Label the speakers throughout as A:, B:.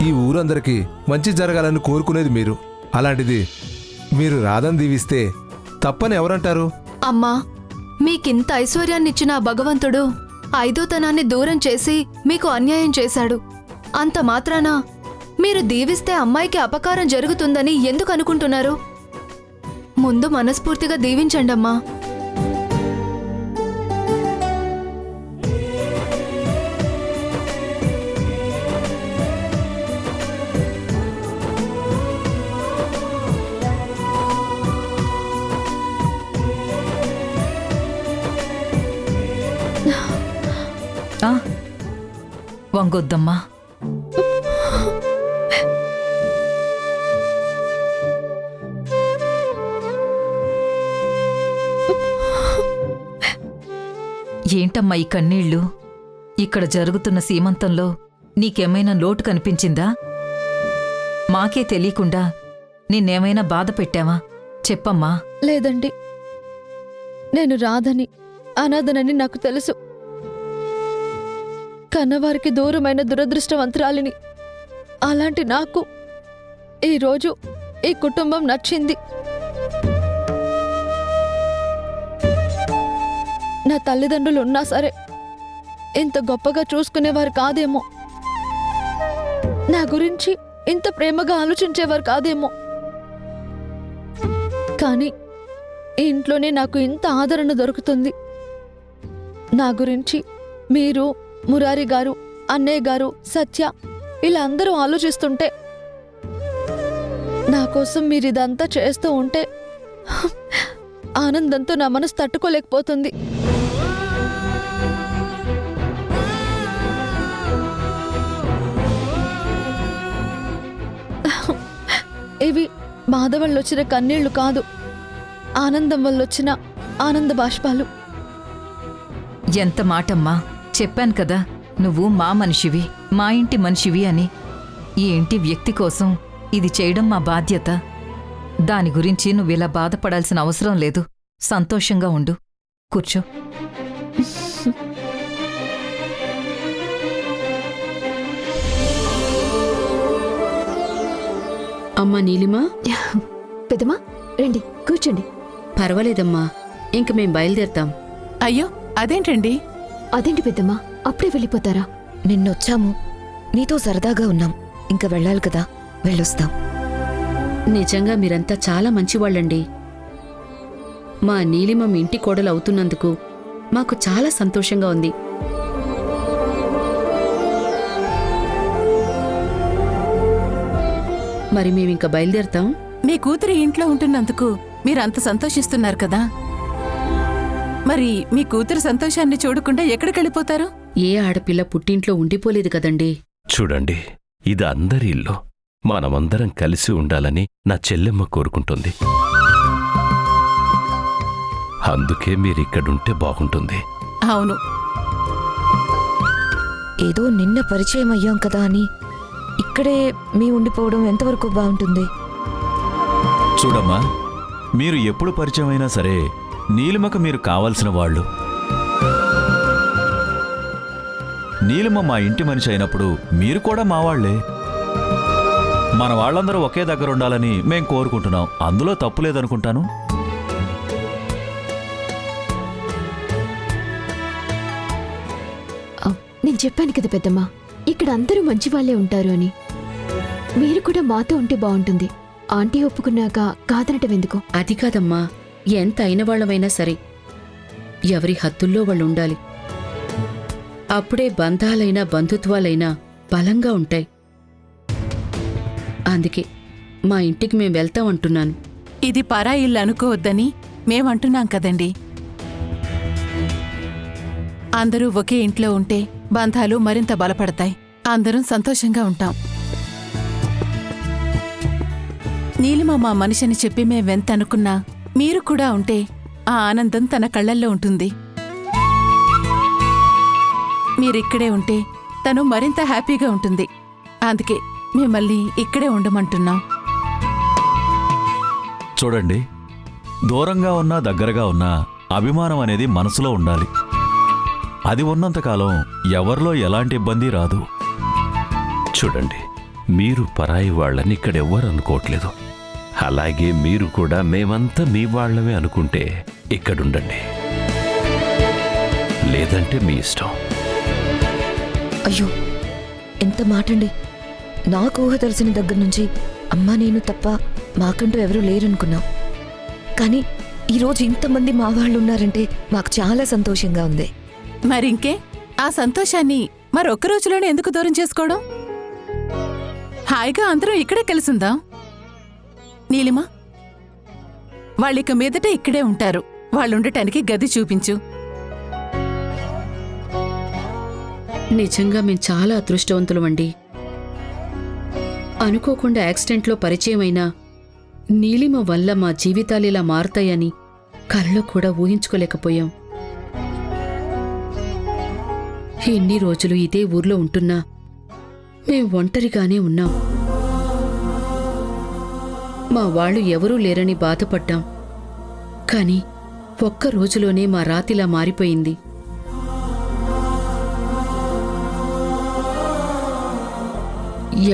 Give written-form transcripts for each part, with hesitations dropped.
A: ఈ ఊరందరికీ మంచి జరగాలని కోరుకునేది మీరు. అలాంటిది మీరు రాధని దీవిస్తే తప్పని ఎవరంటారు?
B: అమ్మా, మీకింత ఐశ్వర్యాన్నిచ్చిన ఆ భగవంతుడు ఐదోతనాన్ని దూరం చేసి మీకు అన్యాయం చేశాడు. అంత మాత్రాన మీరు దీవిస్తే అమ్మాయికి అపకారం జరుగుతుందని ఎందుకు అనుకుంటున్నారు? ముందు మనస్ఫూర్తిగా దీవించండమ్మా.
C: వంగొద్దమ్మా. ఏంటమ్మా ఈ కన్నీళ్ళు? ఇక్కడ జరుగుతున్న సీమంతంలో నీకేమైనా లోటు కనిపించిందా? మాకే తెలియకుండా నిన్నేమైనా బాధ పెట్టావా? చెప్పమ్మా.
B: లేదండి, నేను రాధని అనాథనని నాకు తెలుసు. కన్నవారికి దూరమైన దురదృష్టవంతురాలిని. అలాంటి నాకు ఈరోజు ఈ కుటుంబం నచ్చింది. నా తల్లిదండ్రులు ఉన్నా సరే ఇంత గొప్పగా చూసుకునేవారు కాదేమో, నా గురించి ఇంత ప్రేమగా ఆలోచించేవారు కాదేమో. కానీ ఈ ఇంట్లోనే నాకు ఇంత ఆదరణ దొరుకుతుంది. నా గురించి మీరు, మురారి గారు, అన్నయ్య గారు, సత్య ఇలా అందరూ ఆలోచిస్తుంటే, నా కోసం మీరిదంతా చేస్తూ ఉంటే ఆనందంతో నా మనసు తట్టుకోలేకపోతుంది. ఇవి బాధ వల్లొచ్చిన కన్నీళ్లు కాదు, ఆనందం వల్లొచ్చిన ఆనంద బాష్పాలు.
C: ఎంత మాటమ్మా! చెప్పాను కదా, నువ్వు మా మనిషివి, మా ఇంటి మనిషివి అని. ఈ ఇంటి వ్యక్తి కోసం ఇది చేయడం మా బాధ్యత. దాని గురించి నువ్విలా బాధపడాల్సిన అవసరం లేదు. సంతోషంగా ఉండు. కూర్చో.
D: అమ్మా నీలిమా,
B: పెద్దమ్మా రండి కూర్చోండి.
D: పర్వాలేదమ్మా, ఇంక మేం బయలుదేరతాం.
E: అయ్యో అదేంటండి?
B: అదేంటి పెద్దమ్మా, అప్పుడే వెళ్ళిపోతారా?
F: నిన్నొచ్చాము, నీతో సరదాగా ఉన్నాం, ఇంక వెళ్ళాలి కదా, వెళ్ళొస్తాం.
D: నిజంగా మీరంతా చాలా మంచివాళ్ళండి. మా నీలిమ మీ ఇంటి కోడలు అవుతున్నందుకు మాకు చాలా సంతోషంగా ఉంది. మరి మేమింక బయలుదేరతాం.
E: మీ కూతురి ఇంట్లో ఉంటున్నందుకు మీరంత సంతోషిస్తున్నారు కదా, మరి మీ కూతురు సంతోషాన్ని చూడకుండా ఎక్కడికెళ్ళిపోతారు?
D: ఏ ఆడపిల్ల పుట్టింట్లో ఉండిపోలేదు కదండి.
G: చూడండి, ఇది అందరి ఇల్లు. మనమందరం కలిసి ఉండాలని నా చెల్లెమ్మ కోరుకుంటుంది. అందుకే మీరిక్కడుంటే బాగుంటుంది.
E: అవును,
F: ఏదో నిన్న పరిచయం అయ్యాం కదా అని ఇక్కడే మీ ఉండిపోవడం ఎంతవరకు బాగుంటుంది?
H: చూడమ్మా, మీరు ఎప్పుడు పరిచయం అయినా సరే నీలిమకు మీరు కావలసిన వాళ్ళు. నీలిమ మా ఇంటి మనిషి అయినప్పుడు మీరు కూడా మా వాళ్లే. మన వాళ్ళందరూ ఒకే దగ్గర ఉండాలని మేం కోరుకుంటున్నాం. అందులో తప్పు లేదనుకుంటాను.
B: నేను చెప్పాను కదా పెద్దమ్మా, ఇక్కడ అందరూ మంచి వాళ్ళే ఉంటారు అని. మీరు కూడా మాతో ఉంటే బాగుంటుంది. ఆంటీ ఒప్పుకున్నాక కాదనటం ఎందుకు?
D: అది కాదమ్మా, ఎంత అయిన వాళ్ళమైనా సరే ఎవరి హద్దుల్లో వాళ్ళు ఉండాలి. అప్పుడే బంధాలైనా బంధుత్వాలైనా బలంగా ఉంటాయి. అందుకే మా ఇంటికి మేం వెళ్తామంటున్నాను.
E: ఇది పరా ఇల్లు అనుకోవద్దని మేమంటున్నాం కదండి. అందరూ ఒకే ఇంట్లో ఉంటే బంధాలు మరింత బలపడతాయి. అందరం సంతోషంగా ఉంటాం. నీలిమ మా మనిషిని చెప్పి మేవెంత అనుకున్నా మీరు కూడా ఉంటే ఆ ఆనందం తన కళ్ళల్లో ఉంటుంది. మీరిక్కడే ఉంటే తను మరింత హ్యాపీగా ఉంటుంది. అందుకే మిమ్మల్ని ఇక్కడే ఉండమంటున్నాం.
H: చూడండి, దూరంగా ఉన్నా దగ్గరగా ఉన్నా అభిమానం అనేది మనసులో ఉండాలి. అది ఉన్నంతకాలం ఎవరిలో ఎలాంటి ఇబ్బంది రాదు.
G: చూడండి, మీరు పరాయి వాళ్ళని ఇక్కడెవ్వరు అనుకోవట్లేదు. అలాగే మీరు కూడా మేమంతా మీ వాళ్ళమే అనుకుంటే ఇక్కడుండండి, లేదంటే మీ ఇష్టం.
F: అయ్యో ఎంత మాటండి. నాకు ఊహ తెలిసిన దగ్గర నుంచి అమ్మా నేను తప్ప మాకంటూ ఎవరూ లేరనుకున్నాం. కానీ ఈరోజు ఇంతమంది మా వాళ్ళు ఉన్నారంటే మాకు చాలా సంతోషంగా ఉంది.
E: మరింకే ఆ సంతోషాన్ని మరొక్క రోజులోనే ఎందుకు దూరం చేసుకోవడం? హాయిగా అందరం ఇక్కడే కలిసిందాం. నీలిమా, వాళ్ళిక మీదట ఇక్కడే ఉంటారు. వాళ్ళుండటానికి గది చూపించు.
D: నిజంగా మేం చాలా అదృష్టవంతులమండి. అనుకోకుండా యాక్సిడెంట్లో పరిచయమైనా నీలిమ వల్ల మా జీవితాలిలా మారుతాయని కలలో కూడా ఊహించుకోలేకపోయాం. ఎన్ని రోజులు ఇదే ఊర్లో ఉంటున్నా మేం ఒంటరిగానే ఉన్నాం. మా వాళ్ళు ఎవరూ లేరని బాధపడ్డాం. కాని ఒక్క రోజులోనే మా రాతిలా మారిపోయింది.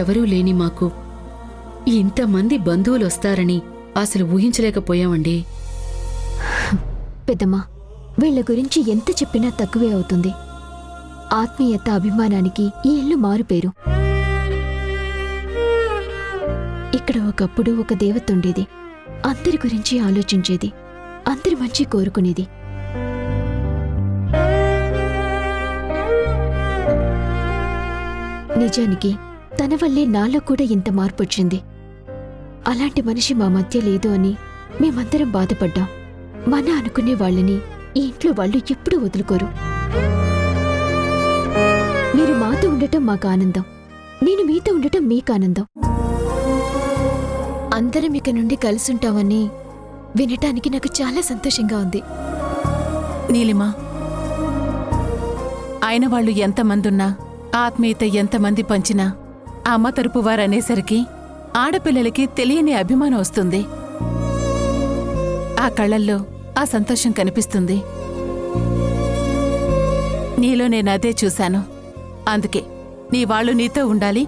D: ఎవరూ లేని మాకు ఇంతమంది బంధువులొస్తారని అసలు ఊహించలేకపోయామండి.
I: పెద్దమ్మా, వీళ్ల గురించి ఎంత చెప్పినా తక్కువే అవుతుంది. ఆత్మీయత, అభిమానానికి ఈ ఇల్లు మారుపేరు. ఇక్కడ ఒకప్పుడు ఒక దేవత ఉండేది. అందరి గురించి ఆలోచించేది, అందరి మంచి కోరుకునేది. నిజానికి తన వల్లే నాలో కూడా ఇంత మార్పు వచ్చింది. అలాంటి మనిషి మా మధ్య లేదు అని మేమందరం బాధపడ్డాం. మన అనుకునే వాళ్ళని ఈ ఇంట్లో వాళ్ళు ఎప్పుడూ వదులుకోరు. మీరు మాతో ఉండటం మాకు ఆనందం, నేను మీతో ఉండటం మీకు ఆనందం. అందరం ఇక నుండి కలిసుంటామని వినటానికి నాకు చాలా సంతోషంగా ఉంది.
E: నీలిమా, ఆయన వాళ్ళు ఎంతమందున్నా, ఆత్మీయత ఎంతమంది పంచినా, అమ్మ తరపు వారనేసరికి ఆడపిల్లలకి తెలియని అభిమానం వస్తుంది. ఆ కళ్ళల్లో ఆ సంతోషం కనిపిస్తుంది. నీలో నేనదే చూశాను. అందుకే నీ వాళ్ళు నీతో ఉండాలి,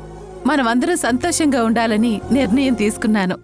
E: మనమందరం సంతోషంగా ఉండాలని నిర్ణయం తీసుకున్నాను.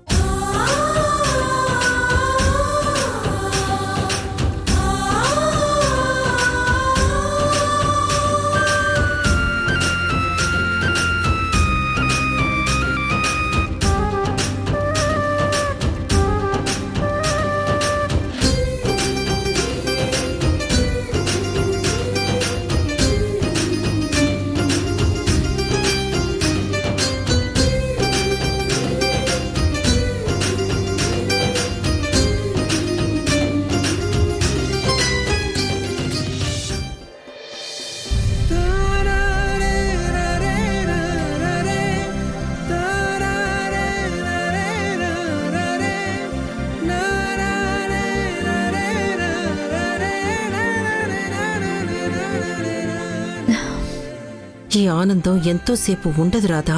J: ఈ ఆనందం ఎంతోసేపు ఉండదు రాదా,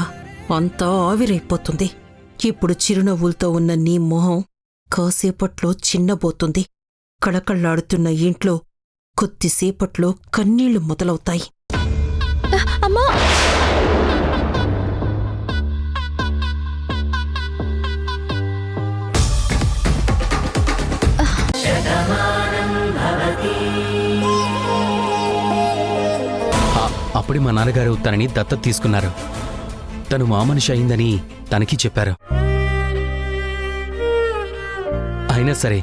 J: అంతా ఆవిరైపోతుంది. ఇప్పుడు చిరునవ్వులతో ఉన్న నీ మొహం కాసేపట్లో చిన్నబోతుంది. కళకళ్లాడుతున్న ఇంట్లో కొద్దిసేపట్లో కన్నీళ్లు మొదలవుతాయి.
I: అమ్మా,
K: అప్పుడే మా నాన్నగారు తనని దత్తత తీసుకున్నారు. తను మా మనిషి అయిందని తనకి చెప్పారు. అయినా సరే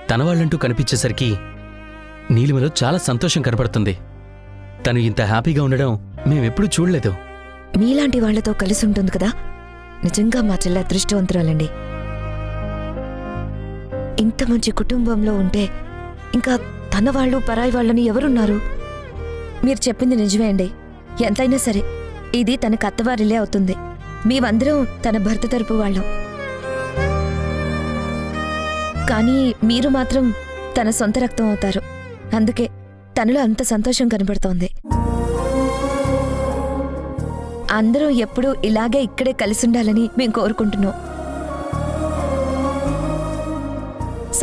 K: తన వాళ్ళంటూ కనిపించేసరికి నీలిమలో చాలా సంతోషం కనపడుతుంది. తను ఇంత హ్యాపీగా ఉండడం మేమెప్పుడూ చూడలేదు.
F: మీలాంటి వాళ్లతో కలిసి ఉంటుంది కదా, నిజంగా మా చెల్లి అదృష్టవంతురాలండి. ఇంత మంచి కుటుంబంలో ఉంటే ఇంకా తన వాళ్ళు పరాయి వాళ్ళని ఎవరున్నారు? మీరు చెప్పింది నిజమే అండి. ఎంతైనా సరే ఇది తనకు అత్తవారిలే అవుతుంది. మేమందరం తన భర్త తరపు వాళ్ళం. కానీ మీరు మాత్రం తన సొంత రక్తం అవుతారు. అందుకే తనలో అంత సంతోషం కనబడుతోంది. అందరూ ఎప్పుడూ ఇలాగే ఇక్కడే కలిసుండాలని మేం కోరుకుంటున్నాం.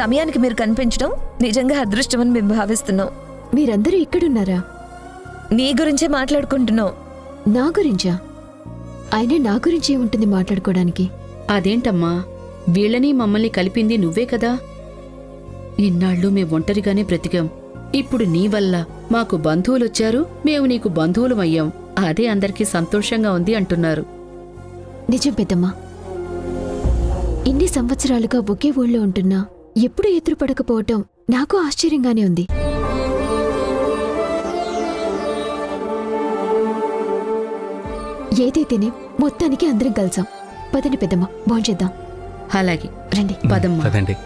F: సమయానికి మీరు కనిపించడం నిజంగా అదృష్టమని మేము భావిస్తున్నాం.
I: మీరందరూ ఇక్కడున్నారా?
F: నీ గురించే మాట్లాడుకుంటున్నావు.
I: నా గురించా? అయినా నా గురించి ఏముంటుంది మాట్లాడుకోవడానికి?
D: అదేంటమ్మా, వీళ్ళని మమ్మల్ని కలిపింది నువ్వే కదా. ఇన్నాళ్ళు మేం ఒంటరిగానే బ్రతికాం. ఇప్పుడు నీ వల్ల మాకు బంధువులొచ్చారు, మేము నీకు బంధువులమయ్యాం. అదే అందరికీ సంతోషంగా ఉంది అంటున్నారు.
I: నిజం పెద్దమ్మా. ఇన్ని సంవత్సరాలుగా ఒకే ఊళ్ళో ఉంటున్నా ఎప్పుడూ ఎదురుపడకపోవటం నాకు ఆశ్చర్యంగానే ఉంది. ఏదైతేనే మొత్తానికి అందరం కలిసాం. పదండి పెద్దమ్మ, భోంచేద్దాం.
D: అలాగే
I: రండి.
D: పదమ్మా.
K: పదండి.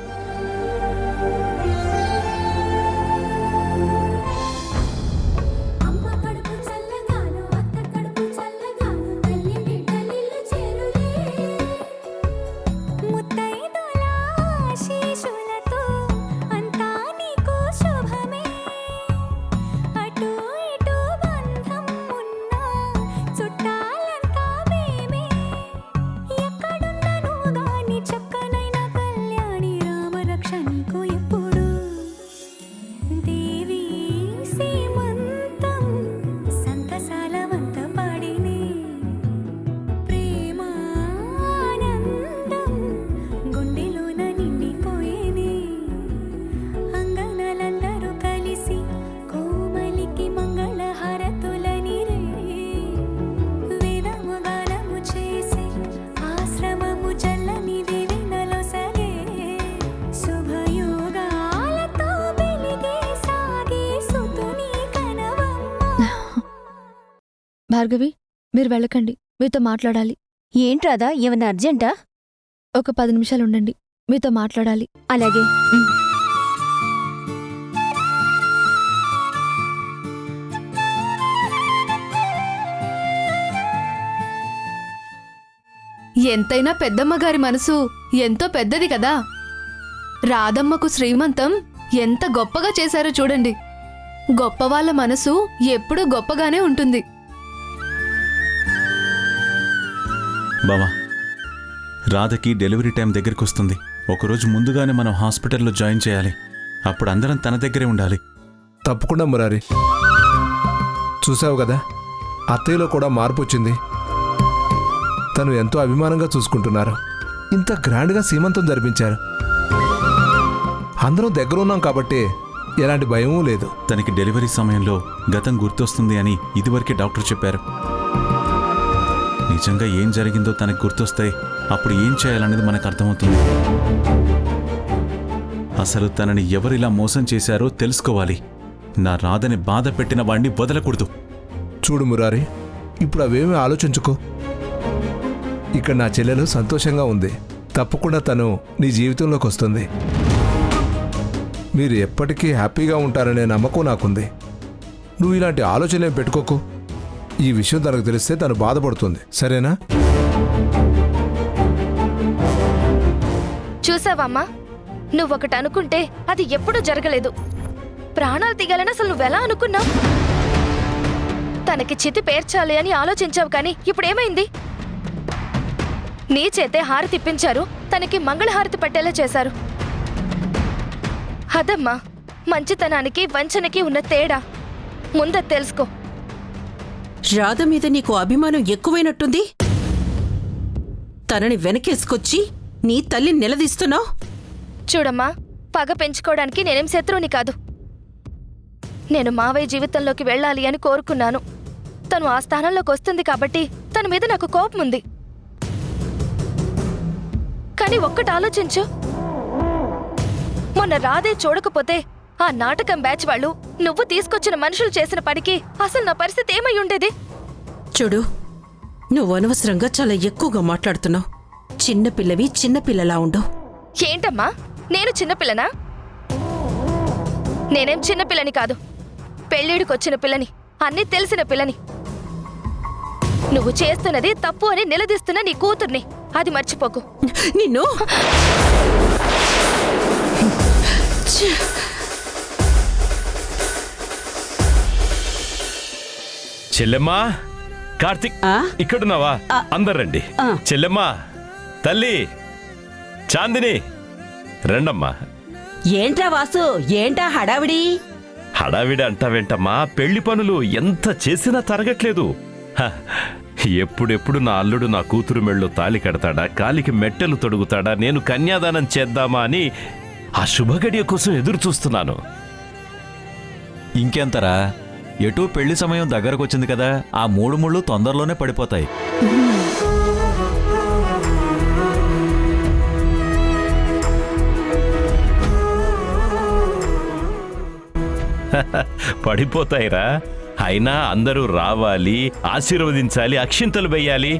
B: భార్గవి, మీరు వెళ్ళకండి, మీతో మాట్లాడాలి.
F: ఏంట్రాదా, ఏమన్నా అర్జెంటా?
B: ఒక 10 నిమిషాలు ఉండండి, మీతో మాట్లాడాలి.
F: అలాగే.
B: ఎంతైనా పెద్దమ్మగారి మనసు ఎంతో పెద్దది కదా. రాధమ్మకు శ్రీమంతం ఎంత గొప్పగా చేశారో చూడండి. గొప్పవాళ్ల మనసు ఎప్పుడూ గొప్పగానే ఉంటుంది.
L: బావా, రాధకి డెలివరీ టైం దగ్గరికి వస్తుంది. ఒకరోజు ముందుగానే మనం హాస్పిటల్లో జాయిన్ చేయాలి. అప్పుడు అందరం తన దగ్గరే ఉండాలి.
A: తప్పకుండా మురారి. చూసావు కదా, అత్తయ్యలో కూడా మార్పు వచ్చింది. తను ఎంతో అభిమానంగా చూసుకుంటున్నారు. ఇంత గ్రాండ్గా సీమంతం జరిపించారు. అందరం దగ్గర ఉన్నాం కాబట్టి ఎలాంటి భయమూ లేదు.
L: తనకి డెలివరీ సమయంలో గతం గుర్తొస్తుంది అని ఇదివరకే డాక్టర్ చెప్పారు. నిజంగా ఏం జరిగిందో తనకు గుర్తొస్తాయి. అప్పుడు ఏం చేయాలనేది మనకు అర్థమవుతుంది. అసలు తనని ఎవరిలా మోసం చేశారో తెలుసుకోవాలి. నా రాధని బాధ పెట్టిన వాణ్ణి వదలకూడదు.
A: చూడు మురారి, ఇప్పుడు అవేమీ ఆలోచించుకో. ఇక్కడ నా చెల్లెలు సంతోషంగా ఉంది. తప్పకుండా తను నీ జీవితంలోకి వస్తుంది. మీరు ఎప్పటికీ హ్యాపీగా ఉంటారనే నమ్మకం నాకుంది. నువ్వు ఇలాంటి ఆలోచన పెట్టుకోకు. ఈ విషయం తనకు తెలిస్తే తను బాధపడుతుంది. సరేనా?
F: చూసావమ్మా, నువ్వొకటి అనుకుంటే అది ఎప్పుడూ జరగలేదు. ప్రాణాలు తీగాలని అసలు నువ్వెలా అనుకున్నావు? తనకి చితి పేర్చాలి అని ఆలోచించావు, కానీ ఇప్పుడేమైంది? నీ చేతే హారతి ఇప్పించారు, తనకి మంగళహారతి పట్టేలా చేశారు. అదమ్మా మంచితనానికి వంచనకి ఉన్న తేడా. ముందే తెలుసుకో.
J: రాధ మీద నీకు అభిమానం ఎక్కువైనట్టుంది. తనని వెనకేసుకొచ్చి నీ తల్లి నిలదీస్తున్నావు.
F: చూడమ్మా, పగ పెంచుకోవడానికి నేనేం శత్రువుని కాదు. నేను మావయ్య జీవితంలోకి వెళ్ళాలి అని కోరుకున్నాను. తను ఆ స్థానంలోకి వస్తుంది కాబట్టి తన మీద నాకు కోపం ఉంది. కానీ ఒక్కటి ఆలోచించు, మొన్న రాధే చూడకపోతే ఆ నాటకం బ్యాచ్ వాళ్ళు నువ్వు తీసుకొచ్చిన మనుషులు చేసిన పనికి అసలు నా పరిస్థితి ఏమై ఉండేది?
J: చూడు, నువ్వు అనవసరంగా చాలా ఎక్కువగా మాట్లాడుతున్నావు. చిన్నపిల్లవి చిన్నపిల్లలా ఉండు.
F: ఏంటమ్మా, నేను చిన్నపిల్లనా? నేనేం చిన్నపిల్లని కాదు, పెళ్ళిడికొచ్చిన పిల్లని, అన్నీ తెలిసిన పిల్లని. నువ్వు చేస్తున్నది తప్పు అని నిలదీస్తున్న నీ కూతుర్ని, అది మర్చిపోకు.
J: నిన్ను
G: చెల్లెమ్మా, కార్తిక్ ఇక్కడున్నావా? అందరండి. చెల్లెమ్మా, తల్లి, చాందిని, రండమ్మా.
J: ఏంట్రా వాసు, ఏంటా హడావిడి?
G: హడావిడి అంటావేంటమ్మా? పెళ్లి పనులు ఎంత చేసినా తరగట్లేదు. హ, ఎప్పుడెప్పుడు నా అల్లుడు నా కూతురు మెళ్ళో తాలి కడతాడా, కాలికి మెట్టెలు తొడుగుతాడా, నేను కన్యాదానం చేద్దామా అని ఆ శుభగడియ కోసం ఎదురు చూస్తున్నాను.
H: ఇంకెంతరా, ఎటూ పెళ్లి సమయం దగ్గరకొచ్చింది కదా, ఆ 3 ముళ్ళు తొందరలోనే పడిపోతాయి.
G: పడిపోతాయిరా. అయినా అందరూ రావాలి, ఆశీర్వదించాలి, అక్షింతలు వెయ్యాలి.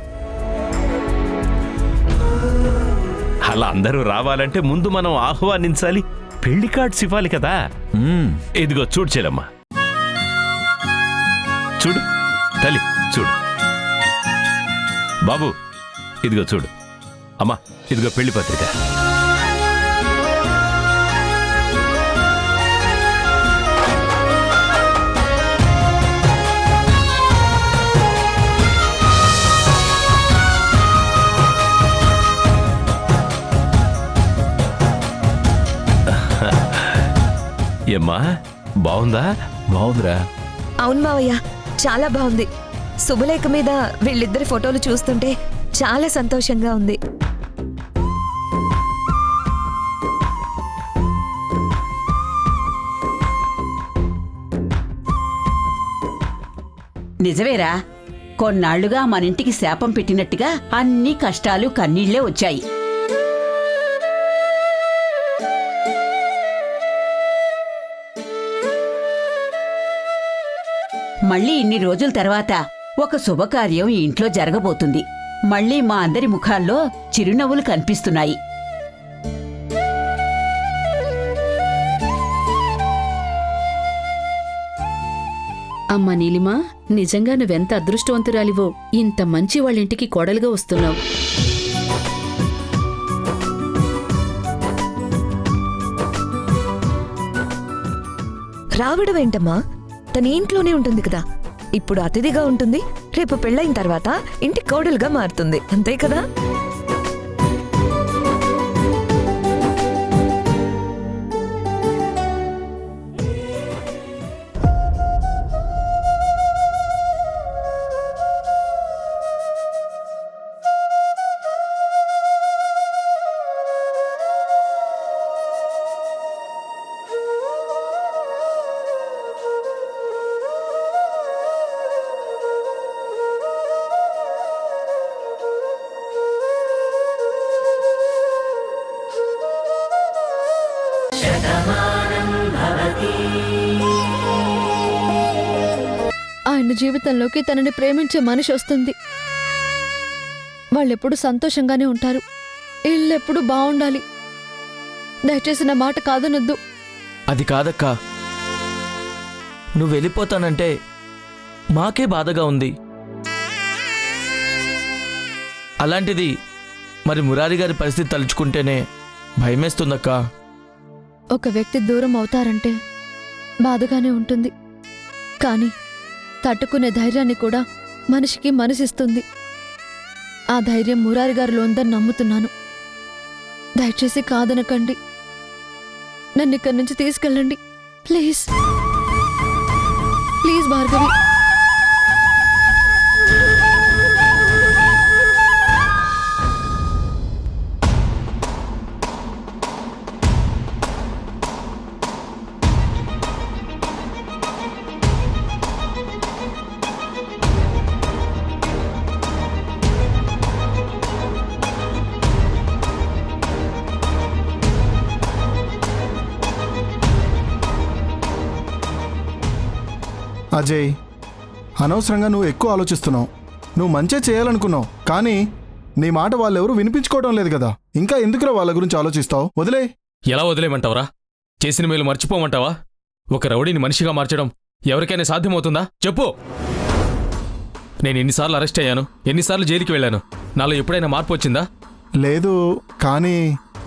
G: అలా అందరూ రావాలంటే ముందు మనం ఆహ్వానించాలి, పెళ్లి కార్డ్స్ ఇవ్వాలి కదా. ఇదిగో చూడు చెల్లమ్మా, చూడు తల్లి, చూడు బాబు, ఇదిగో చూడు అమ్మా, ఇదిగో పెళ్లి పత్రిక. ఏమ్మా, బాగుందా?
H: బాగుందిరా.
F: అవును మావయ్య, చాలా బాగుంది. శుభలేఖ మీద వీళ్ళిద్దరి ఫోటోలు చూస్తుంటే చాలా సంతోషంగా ఉంది.
M: నిజమేరా, కొన్నాళ్లుగా మనింటికి శాపం పెట్టినట్టుగా అన్ని కష్టాలు కన్నీళ్లే వచ్చాయి. మళ్ళీ ఇన్ని రోజుల తర్వాత ఒక శుభకార్యం ఈ ఇంట్లో జరగబోతుంది. మళ్ళీ మా అందరి ముఖాల్లో చిరునవ్వులు కనిపిస్తున్నాయి.
D: అమ్మా నీలిమా, నిజంగా నువ్వెంత అదృష్టవంతురాలివో, ఇంత మంచి వాళ్ళింటికి కోడలుగా వస్తున్నావు.
F: రావడం ఏంటమ్మా? తన ఇంట్లోనే ఉంటుంది కదా. ఇప్పుడు అతిథిగా ఉంటుంది, రేపు పెళ్ళైన తర్వాత ఇంటి కోడలుగా మారుతుంది, అంతే కదా?
B: ఆయన జీవితంలోకి తనని ప్రేమించే మనిషి వస్తుంది. వాళ్ళెప్పుడు సంతోషంగానే ఉంటారు. ఇల్లెప్పుడు బాగుండాలి. దయచేసి నా మాట కాదనొద్దు.
K: అది కాదక్కా, నువ్వు వెళ్ళిపోతానంటే మాకే బాధగా ఉంది. అలాంటిది మరి మురారి గారి పరిస్థితి తలుచుకుంటేనే భయమేస్తుందక్కా.
B: ఒక వ్యక్తి దూరం అవుతారంటే బాధగానే ఉంటుంది, కానీ తట్టుకునే ధైర్యాన్ని కూడా మనిషికి మనసిస్తుంది. ఆ ధైర్యం మురారి గారిలో ఉందని నమ్ముతున్నాను. దయచేసి కాదనకండి. నన్ను ఇక్కడి నుంచి తీసుకెళ్ళండి ప్లీజ్. ప్లీజ్ భార్గవి.
N: అజయ్, అనవసరంగా నువ్వు ఎక్కువ ఆలోచిస్తున్నావు. నువ్వు మంచే చేయాలనుకున్నావు, కానీ నీ మాట వాళ్ళెవరూ వినిపించుకోవడం లేదు కదా. ఇంకా ఎందుకురా వాళ్ళ గురించి ఆలోచిస్తావు? వదిలే.
K: ఎలా వదిలేమంటావరా? చేసిన మేలు మర్చిపోమంటావా? ఒక రౌడీని మనిషిగా మార్చడం ఎవరికైనా సాధ్యమవుతుందా చెప్పు. నేను ఎన్నిసార్లు అరెస్ట్ అయ్యాను, ఎన్నిసార్లు జైలుకి వెళ్ళాను. నాలో ఎప్పుడైనా మార్పు వచ్చిందా?
N: లేదు, కానీ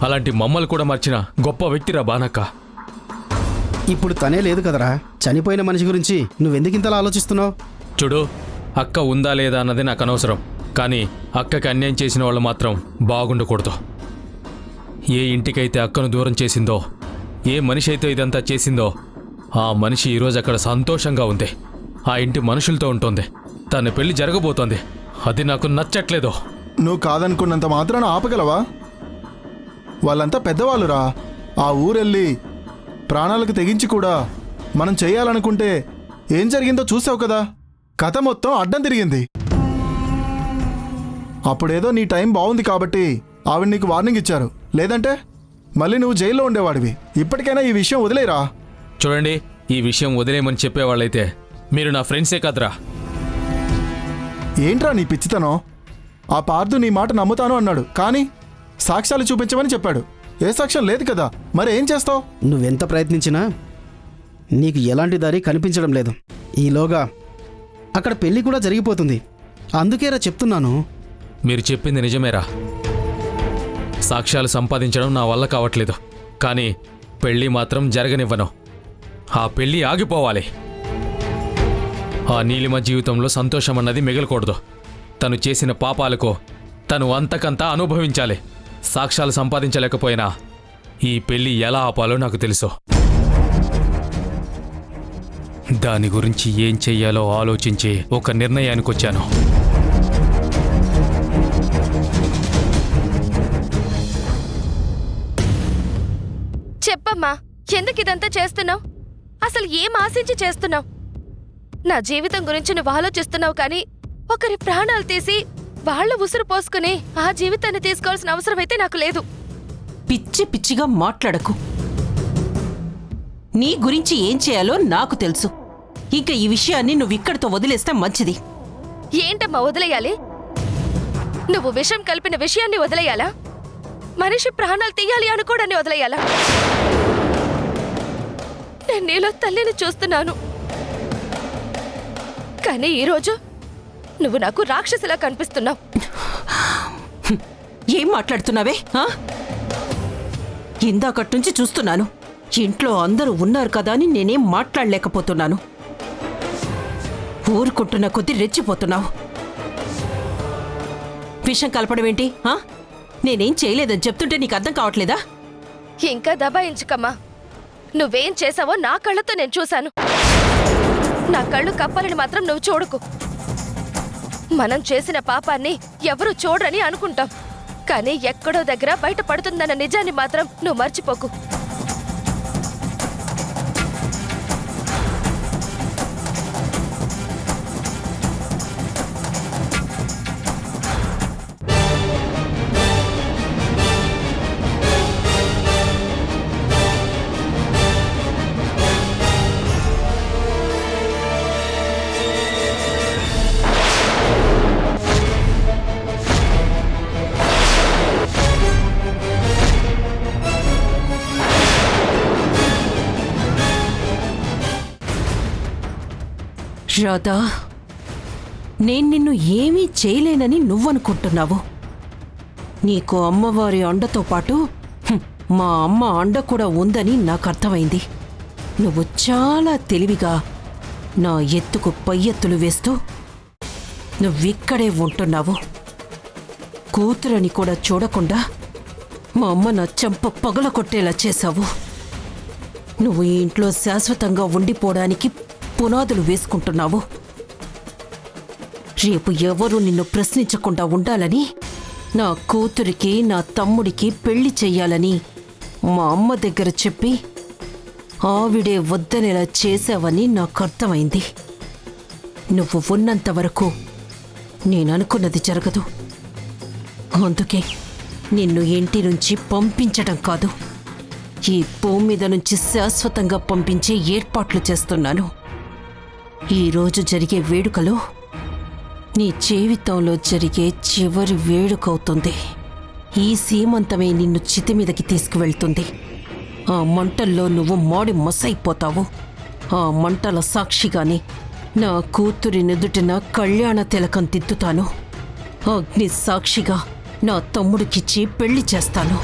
K: అలాంటి మమ్మల్ని కూడా మార్చిన గొప్ప వ్యక్తిరా బానక్క.
O: ఇప్పుడు తనే లేదు కదరా. చనిపోయిన మనిషి గురించి నువ్వెందుకింతలా ఆలోచిస్తున్నావు?
K: చూడు, అక్క ఉందా లేదా అన్నది నాకు అనవసరం, కానీ అక్కకి అన్యాయం చేసిన వాళ్ళు మాత్రం బాగుండకూడదు. ఏ ఇంటికైతే అక్కను దూరం చేసిందో, ఏ మనిషి అయితే ఇదంతా చేసిందో ఆ మనిషి ఈరోజు అక్కడ సంతోషంగా ఉంది, ఆ ఇంటి మనుషులతో ఉంటుంది, తన పెళ్లి జరగబోతోంది. అది నాకు నచ్చట్లేదు.
N: నువ్వు కాదనుకున్నంత మాత్రాన ఆపగలవా? వాళ్ళంతా పెద్దవాళ్ళురా. ఆ ఊరెళ్ళి ప్రాణాలకు తెగించి కూడా మనం చెయ్యాలనుకుంటే ఏం జరిగిందో చూసావు కదా. కథ మొత్తం అడ్డం తిరిగింది. అప్పుడేదో నీ టైం బాగుంది కాబట్టి ఆవిడ నీకు వార్నింగ్ ఇచ్చారు, లేదంటే మళ్ళీ నువ్వు జైల్లో ఉండేవాడివి. ఇప్పటికైనా ఈ విషయం వదిలేరా.
K: చూడండి, ఈ విషయం వదిలేయమని చెప్పేవాళ్ళైతే మీరు నా ఫ్రెండ్సే కాదురా.
N: ఏంట్రా నీ పిచ్చితనం? ఆ పార్థు నీ మాట నమ్ముతాను అన్నాడు, కానీ సాక్ష్యాలు చూపించమని చెప్పాడు. ఏ సాక్ష్యం లేదు కదా, మరి ఏం చేస్తావు?
O: నువ్వెంత ప్రయత్నించినా నీకు ఎలాంటి దారి కనిపించడం లేదు. ఈలోగా అక్కడ పెళ్లి కూడా జరిగిపోతుంది. అందుకేరా చెప్తున్నాను.
K: మీరు చెప్పింది నిజమేరా. సాక్ష్యాలు సంపాదించడం నా వల్ల కావట్లేదు, కానీ పెళ్లి మాత్రం జరగనివ్వను. ఆ పెళ్లి ఆగిపోవాలి. ఆ నీలిమ జీవితంలో సంతోషం అన్నది మిగలకూడదు. తను చేసిన పాపాలకు తను అంతకంతా అనుభవించాలి. సాక్ష్యాలు సంపాదించలేకపోయినా ఈ పెళ్లి ఎలా ఆపాలో నాకు తెలుసు. దాని గురించి ఏం చెయ్యాలో ఆలోచించి ఒక నిర్ణయానికి వచ్చాను.
B: చెప్పమ్మా, ఎందుకు ఇదంతా చేస్తున్నావు? అసలు ఏం ఆశించి చేస్తున్నావు? నా జీవితం గురించి నువ్వు ఆలోచిస్తున్నావు, కానీ ఒకరి ప్రాణాలు తీసి వాళ్ళ ఉసురు పోసుకుని ఆ జీవితాన్ని తీసుకోవాల్సిన అవసరం అయితే నాకు లేదు.
J: పిచ్చి పిచ్చిగా మాట్లాడకు. నీ గురించి ఏం చేయాలో నాకు తెలుసు. ఇక ఈ విషయాన్ని నువ్వు ఇక్కడితో వదిలేస్తే మంచిది.
B: ఏంటమ్మా వదిలేయాలి? నువ్వు విషం కలిపిన విషయాన్ని వదిలేయాలా? మనిషి ప్రాణాలు తీయాలి అనుకోడాన్ని వదిలేయాలా? నేను నీలో తల్లిని చూస్తున్నాను, కానీ ఈరోజు నువ్వు నాకు రాక్షసిలా కనిపిస్తున్నావు.
J: ఏం మాట్లాడుతున్నావే? ఇందాకట్నుంచి చూస్తున్నాను. ఇంట్లో అందరూ ఉన్నారు కదా అని నేనేం మాట్లాడలేకపోతున్నాను. ఊరుకుంటున్న కొద్దీ రెచ్చిపోతున్నావు. విషం కలపడమేంటి? నేనేం చేయలేదని చెప్తుంటే నీకు అర్థం కావట్లేదా?
B: ఇంకా దబాయించుకమ్మా. నువ్వేం చేసావో నా కళ్ళతో నేను చూశాను. నా కళ్ళు కప్పాలని మాత్రం నువ్వు చూడకు. మనం చేసిన పాపాన్ని ఎవరు చూడరని అనుకుంటాం, కానీ ఎక్కడో దగ్గర బయట పడుతుందన్న నిజాన్ని మాత్రం నువ్వు మర్చిపోకు.
J: రాధా, నేను నిన్ను ఏమీ చేయలేనని నువ్వనుకుంటున్నావు. నీకు అమ్మవారి అండతో పాటు మా అమ్మ అండ కూడా ఉందని నాకు అర్థమైంది. నువ్వు చాలా తెలివిగా నా ఎత్తుకు పై ఎత్తులు వేస్తూ నువ్విక్కడే ఉంటున్నావు. కూతురని కూడా చూడకుండా మా అమ్మ నా చెంప పగల కొట్టేలా చేశావు. నువ్వు ఈ ఇంట్లో శాశ్వతంగా ఉండిపోవడానికి పునాదులు వేసుకుంటున్నావు. రేపు ఎవరూ నిన్ను ప్రశ్నించకుండా ఉండాలని, నా కూతురికి నా తమ్ముడికి పెళ్లి చెయ్యాలని మా అమ్మ దగ్గర చెప్పి ఆవిడే వద్దనేలా చేశావని నాకు అర్థమైంది. నువ్వు ఉన్నంత వరకు నేననుకున్నది జరగదు. అందుకే నిన్ను ఇంటి నుంచి పంపించడం కాదు, ఈ భూమి మీద నుంచి శాశ్వతంగా పంపించే ఏర్పాట్లు చేస్తున్నాను. ఈరోజు జరిగే వేడుకలో నీ జీవితంలో జరిగే చివరి వేడుకవుతుంది. ఈ సీమంతమే నిన్ను చితి మీదకి తీసుకువెళ్తుంది. ఆ మంటల్లో నువ్వు మాడి మసైపోతావు. ఆ మంటల సాక్షిగానే నా కూతురి నుదుటిన కళ్యాణ తిలకం దిద్దుతాను. అగ్ని సాక్షిగా నా తమ్ముడికిచ్చి పెళ్లి చేస్తాను.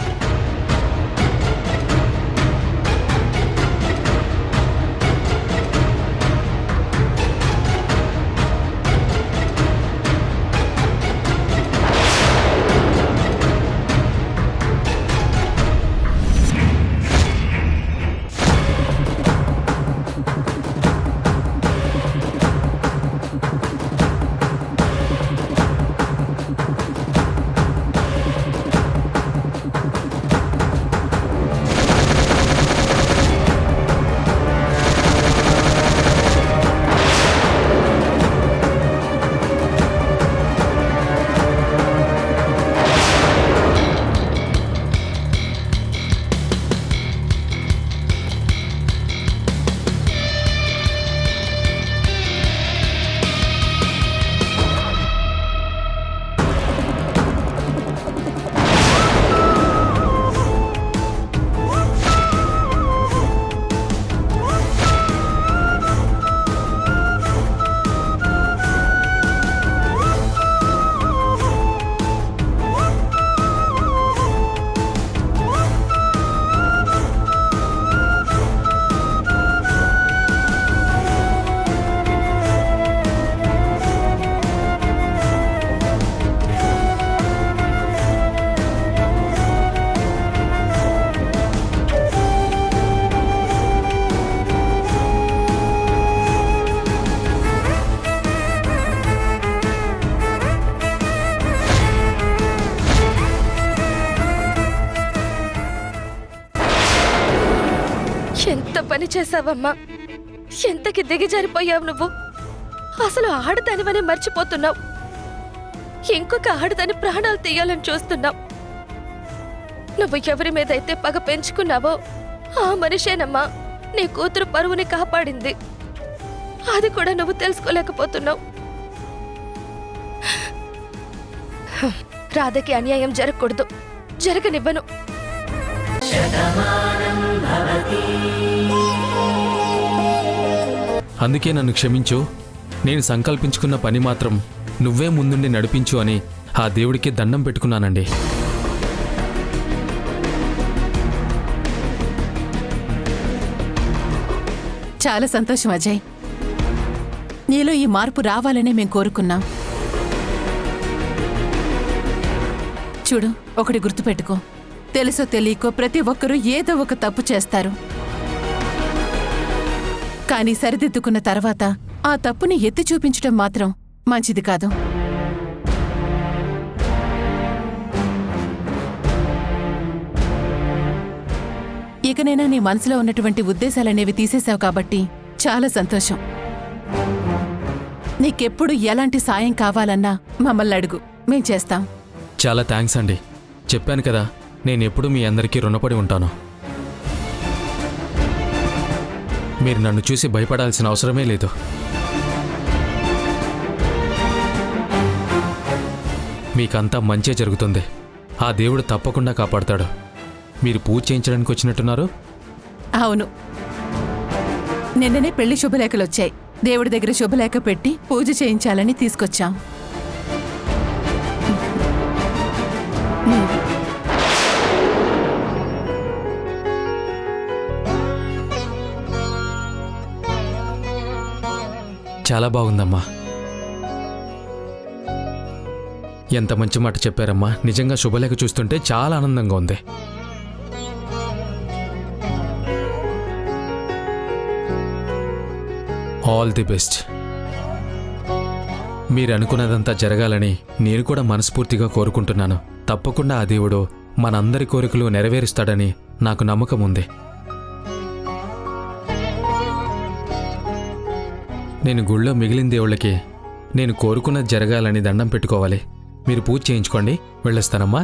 P: పని చేశావమ్మా? ఎంతకి దిగజారిపోయావు నువ్వు. అసలు ఆడదానివనే మర్చిపోతున్నావు. ఇంకొక ఆడదాని ప్రాణాలు తీయాలని చూస్తున్నావు. నువ్వు ఎవరి మీదైతే పగ పెంచుకున్నావో ఆ మనిషేనమ్మా నీ కూతురు పరువుని కాపాడింది. అది కూడా నువ్వు తెలుసుకోలేకపోతున్నావు. రాధకి అన్యాయం జరగకూడదు, జరగనివ్వను.
K: అందుకే నన్ను క్షమించు. నేను సంకల్పించుకున్న పని మాత్రం నువ్వే ముందుండి నడిపించు అని ఆ దేవుడికి దండం పెట్టుకున్నానండి.
E: చాలా సంతోషం అజయ్. నీలో ఈ మార్పు రావాలనే మేం కోరుకున్నాం. చూడు, ఒకటి గుర్తుపెట్టుకో, తెలుసో తెలియకో ప్రతి ఒక్కరూ ఏదో ఒక తప్పు చేస్తారు. కానీ సరిదిద్దుకున్న తర్వాత ఆ తప్పుని ఎత్తి చూపించడం మాత్రం మంచిది కాదు. ఇకనైనా నీ మనసులో ఉన్నటువంటి ఉద్దేశాలనేవి తీసేశావు కాబట్టి చాలా సంతోషం. నీకెప్పుడు ఎలాంటి సాయం కావాలన్నా మమ్మల్ని అడుగు, మేం చేస్తాం.
K: చాలా థ్యాంక్స్ అండి. చెప్పాను కదా, నేనెప్పుడు మీ అందరికీ రుణపడి ఉంటాను. మీరు నన్ను చూసి భయపడాల్సిన అవసరమే లేదు. మీకంతా మంచే జరుగుతుంది. ఆ దేవుడు తప్పకుండా కాపాడతాడు. మీరు పూజ చేయించడానికి వచ్చినట్టున్నారు?
E: అవును, నిన్ననే పెళ్లి శుభలేఖలొచ్చాయి. దేవుడి దగ్గర శుభలేఖ పెట్టి పూజ చేయించాలని తీసుకొచ్చాం.
K: చాలా బాగుందమ్మా. ఎంత మంచి మాట చెప్పారమ్మా. నిజంగా శుభలేఖ చూస్తుంటే చాలా ఆనందంగా ఉంది. All the best. మీరు అనుకున్నదంతా జరగాలని నేను కూడా మనస్ఫూర్తిగా కోరుకుంటున్నాను. తప్పకుండా ఆ దేవుడు మనందరి కోరికలు నెరవేరుస్తాడని నాకు నమ్మకం ఉంది. నేను గుళ్ళో మిగిలిన దేవుళ్ళకి నేను కోరుకున్నది జరగాలని దండం పెట్టుకోవాలి. మీరు పూజ చేయించుకోండి, వెళ్ళొస్తానమ్మా.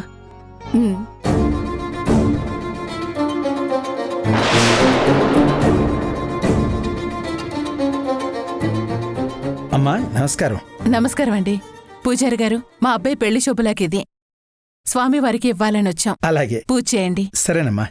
Q: అమ్మా నమస్కారం.
E: నమస్కారం అండి. పూజారి గారు, మా అబ్బాయి పెళ్లి శుభలేఖ ఇది. స్వామివారికి ఇవ్వాలని వచ్చాం.
Q: అలాగే
E: పూజ చేయండి.
Q: సరేనమ్మా.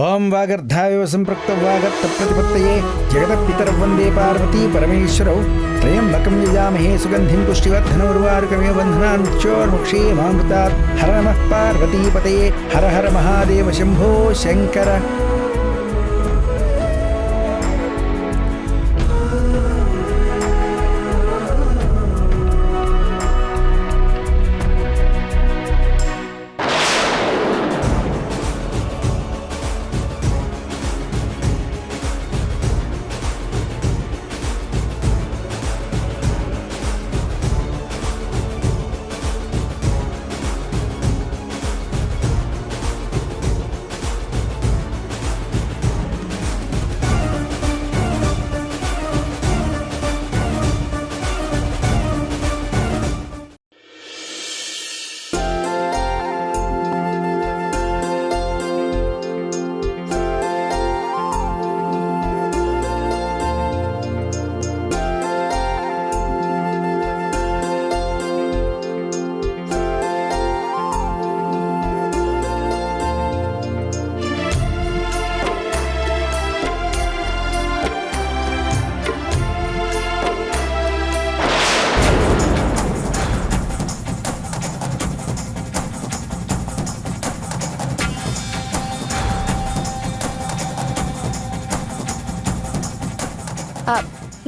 Q: ఓం వాగర్ధావివ సంపృక్త వాగర్త ప్రతిపత్తయే జగత పితరవందే పార్వతీ పరమేశ్వరౌ త్రయంబకం యజామహే సుగంధిం పుష్టివర్ధనోర్వారుకమే బంధనాన్ మృత్యోర్ముక్షే మామృతాత్ హర నమః పార్వతీపతయే హర హర మహాదేవ శంభో శంకర.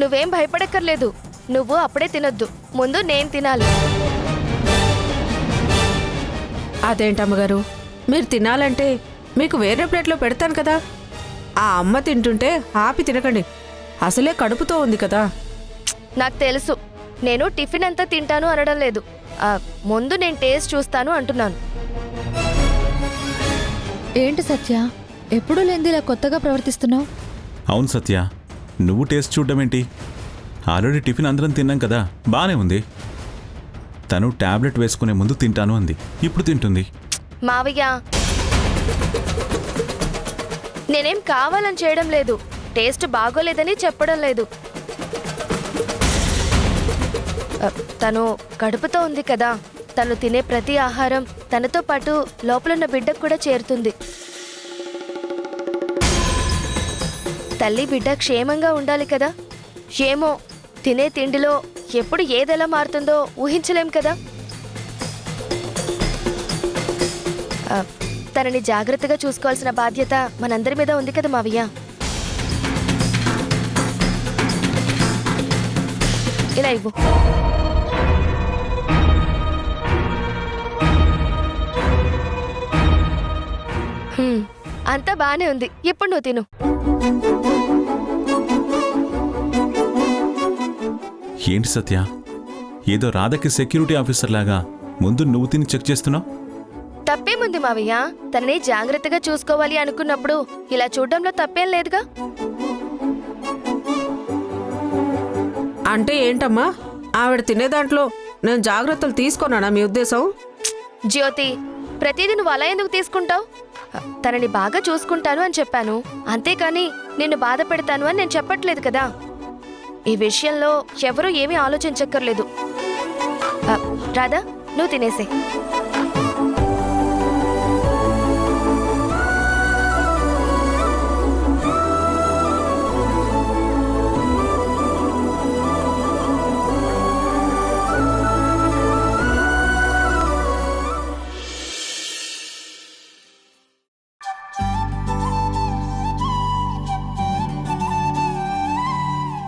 P: నువ్వేం భయపడక్కర్లేదు. నువ్వు అప్పుడే తినొద్దు, ముందు నేను తినాలి.
R: అదేంటమ్మగారు, మీరు తినాలంటే మీకు వేరే ప్లేట్లో పెడతాను కదా. ఆ అమ్మ తింటుంటే ఆపి తినకండి, అసలే కడుపుతో ఉంది కదా.
P: నాకు తెలుసు, నేను టిఫిన్ అంతా తింటాను అనడం లేదు. ముందు నేను టేస్ట్ చూస్తాను అంటున్నాను.
B: ఏంటి సత్య, ఎప్పుడూ లేనిది ఇలా కొత్తగా ప్రవర్తిస్తున్నావు?
L: అవును సత్య, నువ్వు టేస్ట్ చూడడం ఏంటి? ఆల్రెడీ టిఫిన్ అందరం తిన్నాం కదా, బానే ఉంది. తను టాబ్లెట్ వేసుకునే ముందు తింటాను అంది, ఇప్పుడు తింటుంది.
P: మావయ్య, నేనేం కావాలని చేయడం లేదు, టేస్ట్ బాగోలేదని చెప్పడం లేదు. తను కడుపుతో ఉంది కదా, తను తినే ప్రతి ఆహారం తనతో పాటు లోపలున్న బిడ్డకు కూడా చేరుతుంది. తల్లి బిడ్డ క్షేమంగా ఉండాలి కదా. ఏమో, తినే తిండిలో ఎప్పుడు ఏదెలా మారుతుందో ఊహించలేం కదా. తనని జాగ్రత్తగా చూసుకోవాల్సిన బాధ్యత మనందరి మీద ఉంది కదా మావయ్య. ఇలా ఇవ్వు. అంతా బానే ఉంది, ఇప్పుడు నువ్వు తిను.
L: ఏంటి సత్య, ఏదో రాధకి సెక్యూరిటీ ఆఫీసర్ లాగా ముందు నువ్వు తిని చెక్ చేస్తున్నావు?
P: తప్పేముంది మావయ్య, తనని జాగ్రత్తగా చూసుకోవాలి అనుకున్నప్పుడు ఇలా చూడడంలో తప్పేం లేదుగా.
R: అంటే ఏంటమ్మా, ఆవిడ తినే దాంట్లో నేను జాగ్రత్తలు తీసుకోనానా మీ ఉద్దేశం?
P: జ్యోతి, ప్రతిదీ నువ్వు అలా ఎందుకు తీసుకుంటావు? తనని బాగా చూసుకుంటాను అని చెప్పాను, అంతేకాని నిన్ను బాధ పెడతాను అని నేను చెప్పట్లేదు కదా. ఈ విషయంలో ఎవరూ ఏమీ ఆలోచించక్కర్లేదు. రాధా, నువ్వు తినేసే.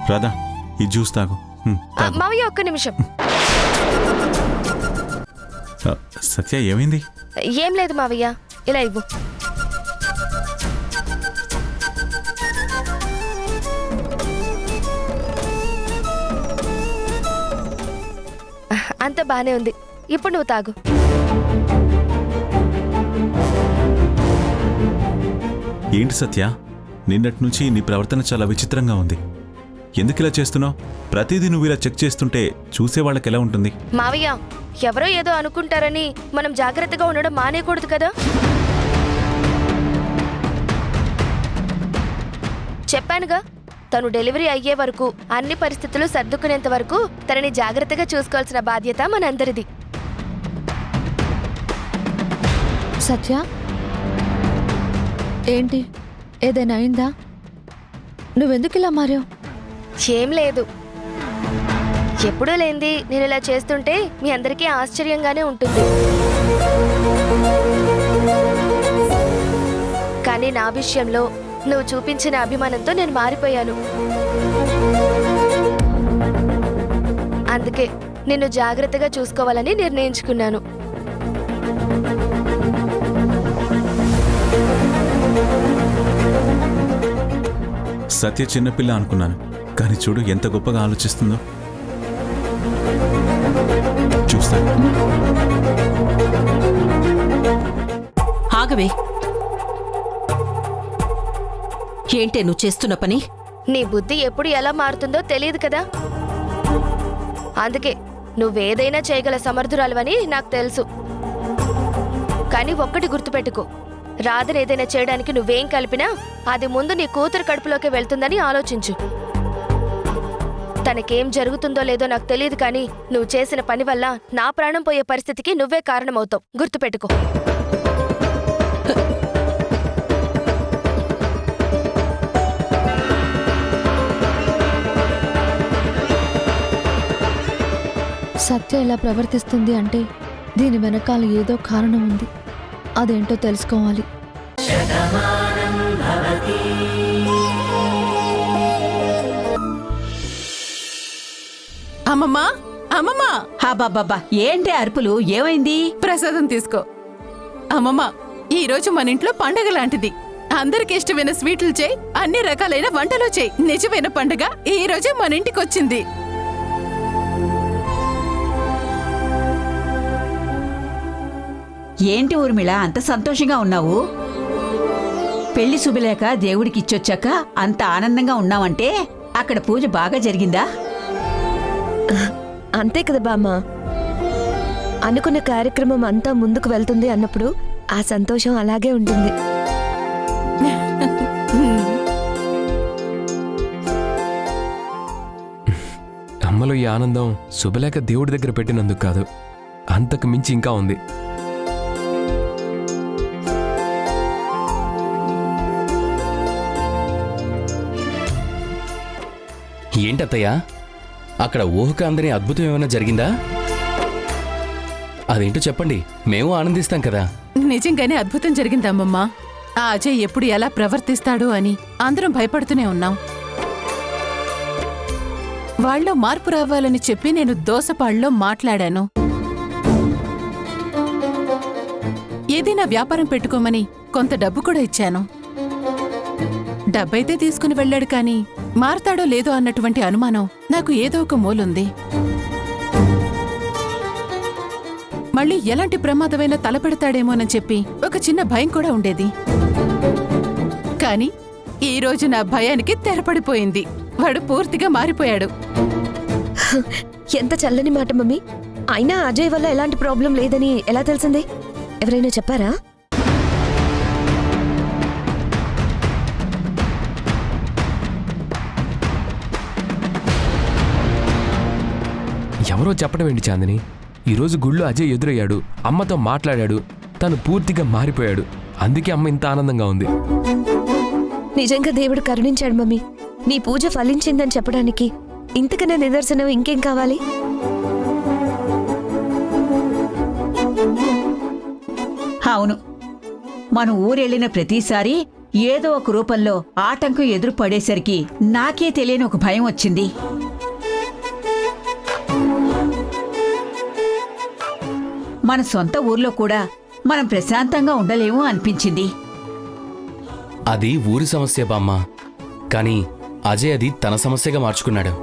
L: రాధా, ఈ జ్యూస్ తాగు. తాగు.
P: మావయ్య, ఒక్క నిమిషం.
L: సత్య, ఏమైంది?
P: ఏం లేదు మావయ్య, ఇలా ఇవ్వు. అంత బానే ఉంది, ఇప్పుడు నువ్వు తాగు.
L: ఏంటి సత్య, నిన్నటి నుంచి నీ ప్రవర్తన చాలా విచిత్రంగా ఉంది. ఎందుకు ఇలా చేస్తున్నావు? ప్రతిదీ నువ్వు ఇలా చెక్ చేస్తుంటే చూసేవాళ్ళకి ఎలా ఉంటుంది?
P: మావయ్య, ఎవరో ఏదో అనుకుంటారని మనం జాగ్రత్తగా ఉండడం మానేయకూడదు కదా. చెప్పానుగా, తను డెలివరీ అయ్యే వరకు అన్ని పరిస్థితులు సర్దుకునేంత వరకు తనని జాగ్రత్తగా చూసుకోవాల్సిన బాధ్యత మనందరిది.
B: సత్య, ఏంటి, ఏదైనా అయిందా? నువ్వెందుకు ఇలా మారావు?
P: ఏం లేదు, ఎప్పుడూ లేంది నేను ఇలా చేస్తుంటే మీ అందరికీ ఆశ్చర్యంగానే ఉంటుంది. కానీ నా విషయంలో నువ్వు చూపించిన అభిమానంతో నేను మారిపోయాను. అందుకే నిన్ను జాగ్రత్తగా చూసుకోవాలని నిర్ణయించుకున్నాను.
L: సత్య చిన్నపిల్ల అనుకున్నాను, కానీ చూడు ఎంత గొప్పగా ఆలోచిస్తుందో. చూస్తాను.
J: ఆగవే, ఏంటే నువ్వు చేస్తున్న పని?
P: నీ బుద్ధి ఎప్పుడు ఎలా మారుతుందో తెలియదు కదా. అందుకే నువ్వేదైనా చేయగల సమర్థురాలువని నాకు తెలుసు. కానీ ఒక్కటి గుర్తుపెట్టుకో, రాధను ఏదైనా చేయడానికి నువ్వేం కలిపినా అది ముందు నీ కూతురు కడుపులోకి వెళ్తుందని ఆలోచించు. తనకేం జరుగుతుందో లేదో నాకు తెలియదు, కానీ నువ్వు చేసిన పని వల్ల నా ప్రాణం పోయే పరిస్థితికి నువ్వే కారణమవుతావు. గుర్తుపెట్టుకో.
B: సత్య ఇలా ప్రవర్తిస్తుంది అంటే దీని వెనకాల ఏదో కారణం ఉంది. అదేంటో తెలుసుకోవాలి.
E: అమ్మమ్మా, అమ్మమ్మా!
M: బాబా, ఏంటి అరుపులు? ఏమైంది?
E: ప్రసాదం తీసుకో. అమ్మమ్మా, ఈ రోజు మన ఇంట్లో పండగ లాంటిది. అందరికి ఇష్టమైన స్వీట్లు చేయి, అన్ని రకాలైన వంటలు చేయి. నిజమైన పండగ ఈ రోజే మన ఇంటికి వచ్చింది.
M: ఏంటి ఊర్మిళ, అంత సంతోషంగా ఉన్నావు? పెళ్లి శుభలేక దేవుడికిచ్చొచ్చాక అంత ఆనందంగా ఉన్నామంటే అక్కడ పూజ బాగా జరిగిందా?
F: అంతే కదా బామ్మ. అనుకున్న కార్యక్రమం అంతా ముందుకు వెళ్తుంది అన్నప్పుడు ఆ సంతోషం అలాగే ఉంటుంది.
S: అమ్మలో ఈ ఆనందం శుభలేఖ దేవుడి దగ్గర పెట్టినందుకు కాదు, అంతకు మించి ఇంకా ఉంది.
T: ఏంటత్తయ్యా, అక్కడ ఊహకు అందని అద్భుతం ఏమైనా జరిగిందా? అదేంటో చెప్పండి, మేము ఆనందిస్తాం కదా.
E: నిజంగానే అద్భుతం జరిగిందమ్మమ్మ. ఆ అజయ్ ఎప్పుడు ఎలా ప్రవర్తిస్తాడు అని అందరం భయపడుతూనే ఉన్నాం. వాళ్ళలో మార్పు రావాలని చెప్పి నేను దోసపాళ్ళలో మాట్లాడాను. ఏదైనా వ్యాపారం పెట్టుకోమని కొంత డబ్బు కూడా ఇచ్చాను. డబ్బైతే తీసుకుని వెళ్ళాడు కానీ మారతాడో లేదో అన్నటువంటి అనుమానం నాకు ఏదో ఒక మూలుంది. మళ్ళీ ఎలాంటి ప్రమాదమైనా తలపెడతాడేమోనని చెప్పి ఒక చిన్న భయం కూడా ఉండేది. కానీ ఈ రోజు నా భయానికి తెరపడిపోయింది. వాడు పూర్తిగా మారిపోయాడు.
F: ఎంత చల్లని మాట మమ్మీ. అయినా అజయ్ వల్ల ఎలాంటి ప్రాబ్లం లేదని ఎలా తెలిసింది? ఎవరైనా చెప్పారా?
S: ఎవరో చెప్పడం ఏంటి చాందిని? ఈరోజు గుళ్ళో అజయ్ ఎదురయ్యాడు, అమ్మతో మాట్లాడాడు, తను పూర్తిగా మారిపోయాడు. అందుకే అమ్మ ఇంత ఆనందంగా ఉంది.
F: నిజంగా దేవుడు కరుణించాడు మమ్మీ. నీ పూజ ఫలించిందని చెప్పడానికి ఇంతకన్నా నిదర్శనం ఇంకేం కావాలి?
M: అవును, మనం ఊరెళ్ళిన ప్రతిసారి ఏదో ఒక రూపంలో ఆటంకం ఎదురు పడేసరికి నాకే తెలియని ఒక భయం వచ్చింది. మన సొంత ఊర్లో కూడా మనం ప్రశాంతంగా ఉండలేము అనిపించింది.
T: అది ఊరి సమస్య బామ్మ, కానీ అజయ్ అది తన సమస్యగా మార్చుకున్నాడు.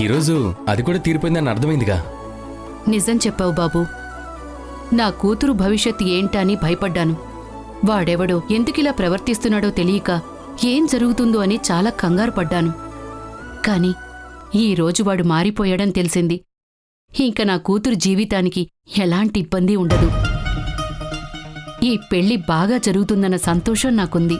T: ఈరోజు అది కూడా తీరిపోయిందని అర్థమైందిగా.
D: నిజం చెప్పావు బాబు. నా కూతురు భవిష్యత్తు ఏంటని భయపడ్డాను. వాడెవడో ఎందుకిలా ప్రవర్తిస్తున్నాడో తెలియక ఏం జరుగుతుందో అని చాలా కంగారు పడ్డాను. కాని ఈరోజు వాడు మారిపోయాడని తెలిసింది. ఇంక నా కూతురు జీవితానికి ఎలాంటి ఇబ్బంది ఉండదు. ఈ పెళ్లి బాగా జరుగుతుందన్న సంతోషం నాకుంది.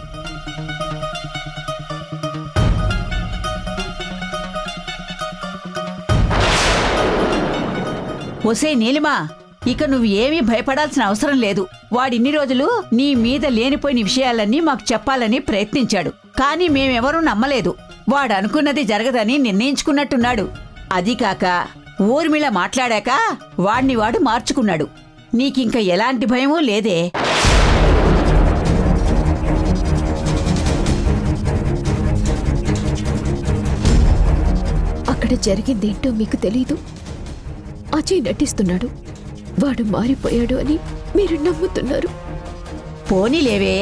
M: ఒసే నీలిమా, ఇక నువ్వు ఏమీ భయపడాల్సిన అవసరం లేదు. వాడిన్ని రోజులు నీ మీద లేనిపోయిన విషయాలన్నీ మాకు చెప్పాలని ప్రయత్నించాడు. కానీ మేమెవరూ నమ్మలేదు. వాడు అనుకున్నది జరగదని నిర్ణయించుకున్నట్టున్నాడు. అది కాక ఊర్మిళ మాట్లాడాక వాడిని వాడు మార్చుకున్నాడు. నీకింక ఎలాంటి భయమూ లేదే.
I: అక్కడ జరిగిందేంటో మీకు తెలీదు. అజయ్ నటిస్తున్నాడు. వాడు మారిపోయాడు అని మీరు నమ్ముతున్నారు.
M: పోనీలేవే,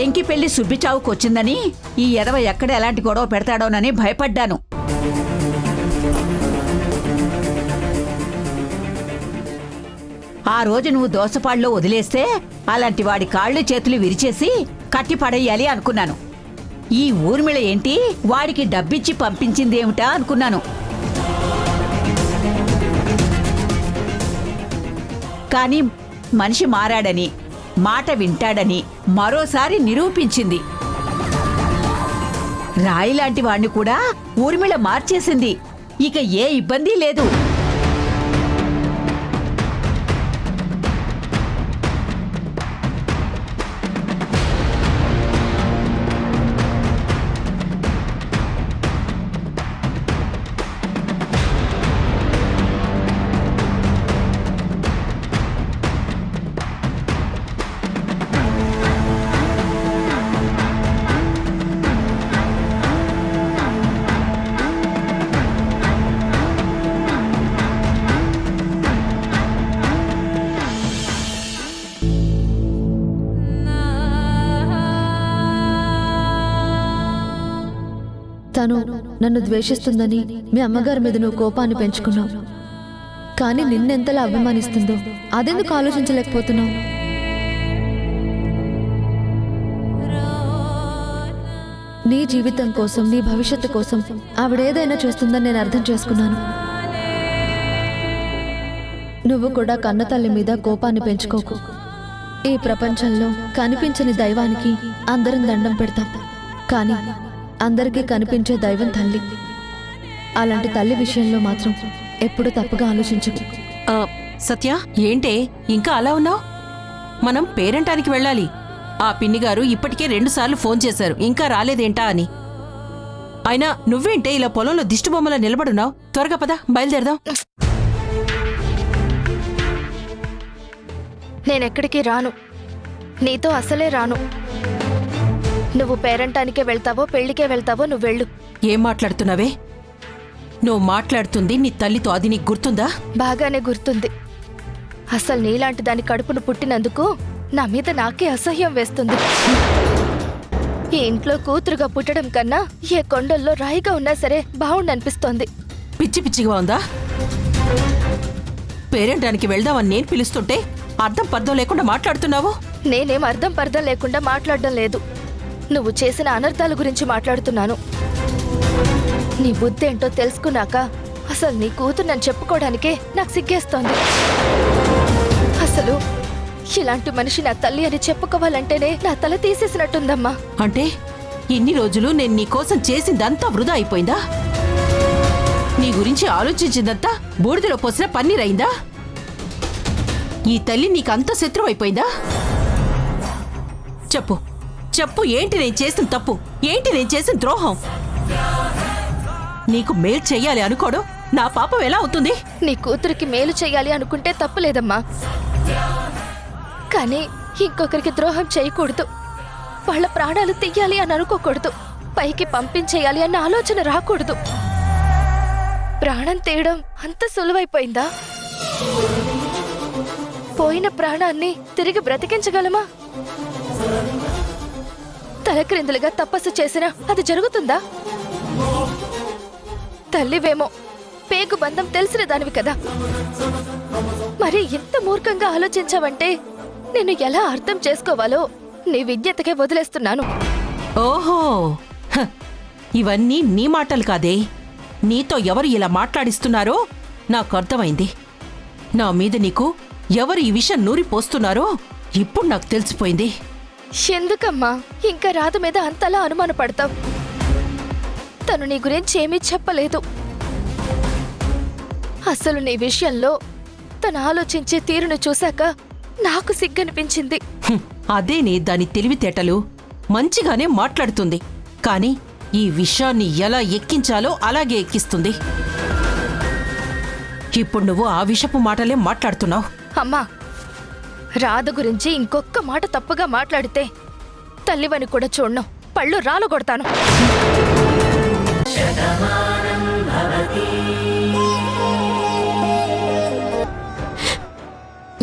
M: ఎంకి పెళ్లి సుబ్బిచావుకొచ్చిందని ఈ ఎదవ ఎక్కడ ఎలాంటి గొడవ పెడతాడోనని భయపడ్డాను. ఆ రోజు నువ్వు దోసపాళ్ళలో వదిలేస్తే అలాంటి వాడి కాళ్ళు చేతులు విరిచేసి కట్టి పడేయాలి అనుకున్నాను. ఈ ఊర్మిళ ఏంటి వాడికి డబ్బిచ్చి పంపించిందేమిటా అనుకున్నాను. కానీ మనిషి మారాడని, మాట వింటాడని మరోసారి నిరూపించింది. రాయిలాంటి వాణ్ణి కూడా ఊర్మిళ మార్చేసింది. ఇక ఏ ఇబ్బంది లేదు.
B: తను నన్ను ద్వేషిస్తుందని మీ అమ్మగారి మీద నువ్వు కోపాన్ని పెంచుకున్నావు. కానీ నిన్నెంతలా అభిమానిస్తుందో అదెందుకు ఆలోచించలేకపోతున్నావు? నీ జీవితం కోసం, నీ భవిష్యత్తు కోసం ఆవిడేదైనా చేస్తుందని నేను అర్థం చేసుకున్నాను. నువ్వు కూడా కన్నతల్లి మీద కోపాన్ని పెంచుకోకు. ఈ ప్రపంచంలో కనిపించని దైవానికి అందరం దండం పెడతాం, కానీ అందరికీ కనిపించే దైవం తల్లి. అలాంటి తల్లి విషయంలో మాత్రం ఎప్పుడూ తప్పుగా ఆలోచించకు.
J: సత్య, ఏంటే ఇంకా అలా ఉన్నావు? మనం పేరంటానికి వెళ్ళాలి. ఆ పిన్నిగారు ఇప్పటికే 2 సార్లు ఫోన్ చేశారు, ఇంకా రాలేదేంటా అని. అయినా నువ్వేంటే ఇలా పొలంలో దిష్టిబొమ్మలా నిలబడున్నావు? త్వరగా పద, బయలుదేరదాం.
P: నేనెక్కడికి రాను, నీతో అసలే రాను. నువ్వు పేరంటానికే వెళ్తావో పెళ్లికే వెళ్తావో నువ్వు వెళ్ళు.
J: ఏం మాట్లాడుతున్నావే? నువ్వు మాట్లాడుతుంది నీ తల్లితో, అది నీకు గుర్తుందా?
P: బాగానే గుర్తుంది. అసలు నీలాంటి దాని కడుపును పుట్టినందుకు నా మీద నాకే అసహ్యం వేస్తుంది. ఈ ఇంట్లో కూతురుగా పుట్టడం కన్నా ఏ కొండల్లో రాయిగా ఉన్నా సరే బాగుండనిపిస్తోంది.
J: పిచ్చి పిచ్చిగా ఉందా? పేరంటానికి వెళ్దామని నేను పిలుస్తుంటే అర్థం పర్థం లేకుండా మాట్లాడుతున్నావు.
P: నేనేం అర్థం పర్థం లేకుండా మాట్లాడడం లేదు. నువ్వు చేసిన అనర్థాల గురించి మాట్లాడుతున్నాను. నీ బుద్ధి ఏంటో తెలుసుకున్నాక అసలు నీ కూతురు నన్ను చెప్పుకోవడానికే నాకు సిగ్గేస్తోంది. అసలు ఇలాంటి మనిషి నా తల్లి అని చెప్పుకోవాలంటేనే నా తల తీసేసినట్టుందమ్మా.
J: అంటే ఇన్ని రోజులు నేను నీకోసం చేసిందంతా వృధా అయిపోయిందా? నీ గురించి ఆలోచించిందంతా బూడిదలో పోసిన పన్నీర్ అయిందా? ఈ తల్లి నీకంత శత్రువు అయిపోయిందా? చెప్పు చెప్పు, ఏంటి నేను చేసిన తప్పు? ఏంటి నేను చేసిన ద్రోహం? నీకు మేలు చెయ్యాలి అనుకోవడం నా పాపం ఎలా అవుతుంది?
P: నీ కూతురికి మేలు చెయ్యాలి అనుకుంటే తప్పులేదమ్మా, కానీ ఇంకొకరికి ద్రోహం చేయకూడదు. వాళ్ళ ప్రాణాలు తీయాలి అని అనుకోకూడదు. పైకి పంపించేయాలి అన్న ఆలోచన రాకూడదు. ప్రాణం తీయడం అంత సులువైపోయిందా? పోయిన ప్రాణాన్ని తిరిగి బ్రతికించగలమా? తలక్రిందులుగా తపస్సు చేసినా అది జరుగుతుందా? తల్లివేమో, పేగు బంధం తెలిసిన దానివి కదా. మరి ఇంత మూర్ఖంగా ఆలోచించావంటే నేను ఎలా అర్థం చేసుకోవాలో నీ విజ్ఞతకే వదిలేస్తున్నాను.
J: ఓహో, ఇవన్నీ నీ మాటలు కాదే. నీతో ఎవరు ఇలా మాట్లాడిస్తున్నారో నాకు అర్థమైంది. నా మీద నీకు ఎవరు ఈ విషయం నూరిపోస్తున్నారో ఇప్పుడు నాకు తెలిసిపోయింది.
P: ఎందుకమ్మా ఇంకా రాధ మీద అంతలా అనుమానపడతావు? తను నీ గురించి ఏమీ చెప్పలేదు. అసలు నీ విషయంలో తను ఆలోచించే తీరును చూశాక నాకు సిగ్గనిపించింది.
J: అదేనే దాని తెలివితేటలు. మంచిగానే మాట్లాడుతుంది, కానీ ఈ విషయాన్ని ఎలా ఎక్కించాలో అలాగే ఎక్కిస్తుంది. ఇప్పుడు నువ్వు ఆ విషపు మాటలే మాట్లాడుతున్నావు.
P: అమ్మా, రాధ గురించి ఇంకొక్క మాట తప్పుగా మాట్లాడితే తల్లివని కూడా చూడను, పళ్ళు రాలు కొడతాను.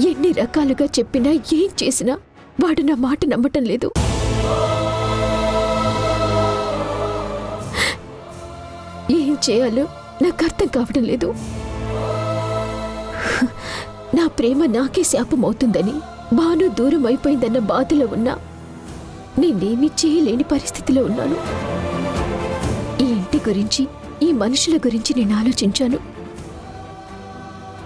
I: ఎన్ని రకాలుగా చెప్పినా ఏం చేసినా వాడు నా మాట నమ్మటం లేదు. ఏం చేయాలో నాకు అర్థం కావడం లేదు. నా ప్రేమ నాకే శాపం అవుతుందని, బాను దూరం అయిపోయిందన్న బాధలో ఉన్నా నేనేమీ చేయలేని పరిస్థితిలో ఉన్నాను. ఈ ఇంటి గురించి, ఈ మనుషుల గురించి నేను ఆలోచించాను.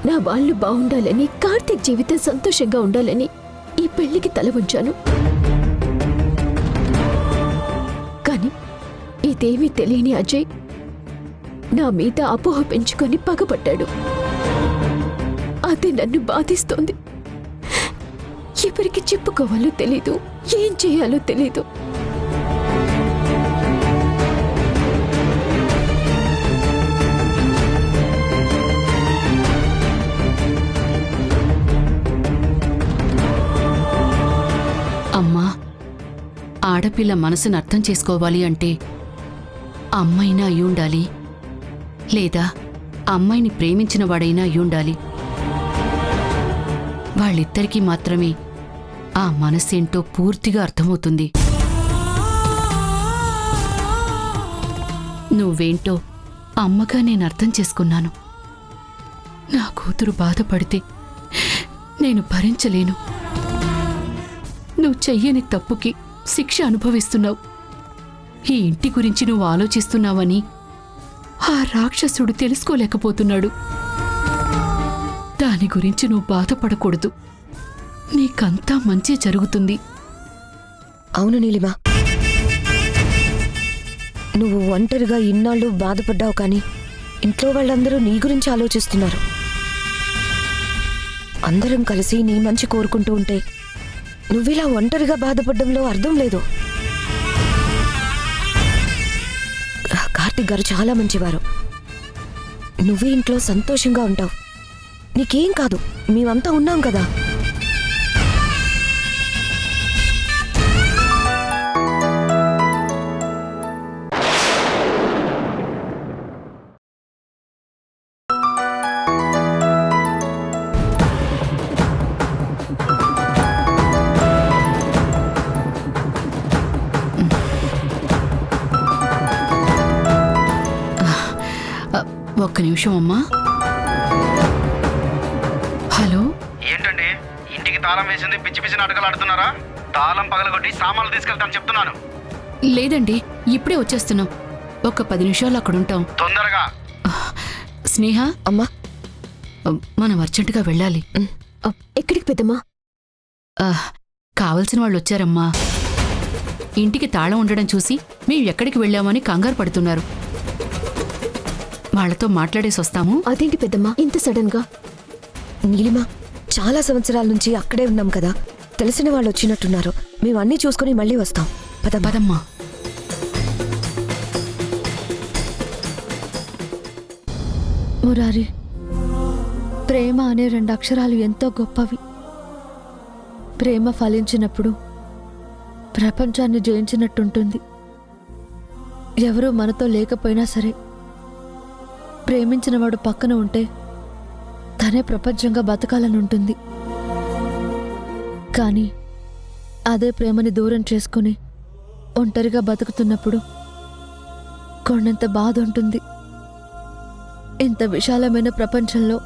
I: నా వాళ్ళు బాగుండాలని, కార్తీక్ జీవితం సంతోషంగా ఉండాలని ఈ పెళ్లికి తల ఉంచాను. కానీ ఇదేమీ తెలియని అజయ్ నా మీద అపోహ పెంచుకొని పగపట్టాడు. అది నన్ను బాధిస్తోంది. ఎవరికి చెప్పుకోవాలో తెలీదు, ఏం చేయాలో తెలీదు.
D: అమ్మా, ఆడపిల్ల మనసును అర్థం చేసుకోవాలి అంటే అమ్మైనా అయ్యుండాలి, లేదా అమ్మాయిని ప్రేమించిన వాడైనా అయ్యుండాలి. వాళ్ళిద్దరికీ మాత్రమే ఆ మనసేంటో పూర్తిగా అర్థమవుతుంది. నువ్వేంటో అమ్మగా నేను అర్థం చేసుకున్నాను. నా కూతురు బాధపడితే నేను భరించలేను. నువ్వు చెయ్యని తప్పుకి శిక్ష అనుభవిస్తున్నావు. ఈ ఇంటి గురించి నువ్వు ఆలోచిస్తున్నావని ఆ రాక్షసుడు తెలుసుకోలేకపోతున్నాడు. దాని గురించి నువ్వు బాధపడకూడదు. నీకంతా మంచి జరుగుతుంది.
F: అవును నీలిమా, నువ్వు ఒంటరిగా ఇన్నాళ్ళు బాధపడ్డావు, కానీ ఇంట్లో వాళ్ళందరూ నీ గురించి ఆలోచిస్తున్నారు. అందరం కలిసి నీ మంచి కోరుకుంటూ ఉంటే నువ్విలా ఒంటరిగా బాధపడ్డంలో అర్థం లేదు. కార్తిక్ గారు చాలా మంచివారు. నువ్వే ఇంట్లో సంతోషంగా ఉంటావు. నీకేం కాదు, మేమంతా ఉన్నాం కదా.
D: ఒక్క నిమిషం అమ్మా. హలో,
O: ఏంటండి ఇంటికి తాళం వేసింది పిచ్చి పిచ్చి నాటకాలు ఆడుతున్నారా? తాళం పగలగొట్టి సామాన్లు తీసుకెళ్తాను చెప్తున్నాను.
D: లేదండి, ఇప్పుడే వచ్చేస్తున్నాం. ఒక 10 నిమిషాలు అక్కడుంటాం.
O: తొందరగా.
D: స్నేహ,
F: అమ్మా,
D: మనం అర్జెంటుగా వెళ్ళాలి.
I: ఎక్కడికి పెద్దమ్మా?
D: కావలసిన వాళ్ళు వచ్చారమ్మా. ఇంటికి తాళం ఉండడం చూసి మేము ఎక్కడికి వెళ్ళామని కంగారు పడుతున్నారు. వాళ్లతో మాట్లాడేసి వస్తాము.
I: అదేంటి పెద్దమ్మా ఇంత సడన్ గా?
F: నీలిమా, చాలా సంవత్సరాల నుంచి అక్కడే ఉన్నాం కదా, తెలిసిన వాళ్ళు వచ్చినట్టున్నారు. మేము అన్నీ చూసుకుని మళ్ళీ వస్తాం.
D: పదమ్మా.
B: మురారి, ప్రేమ అనే 2 అక్షరాలు ఎంతో గొప్పవి. ప్రేమ ఫలించినప్పుడు ప్రపంచాన్ని జయించినట్టుంటుంది. ఎవరూ మనతో లేకపోయినా సరే ప్రేమించిన వాడు పక్కన ఉంటే తనే ప్రపంచంగా బతకాలని ఉంటుంది. కానీ అదే ప్రేమని దూరం చేసుకుని ఒంటరిగా బతుకుతున్నప్పుడు కొండంత బాధ ఉంటుంది. ఇంత విశాలమైన ప్రపంచంలో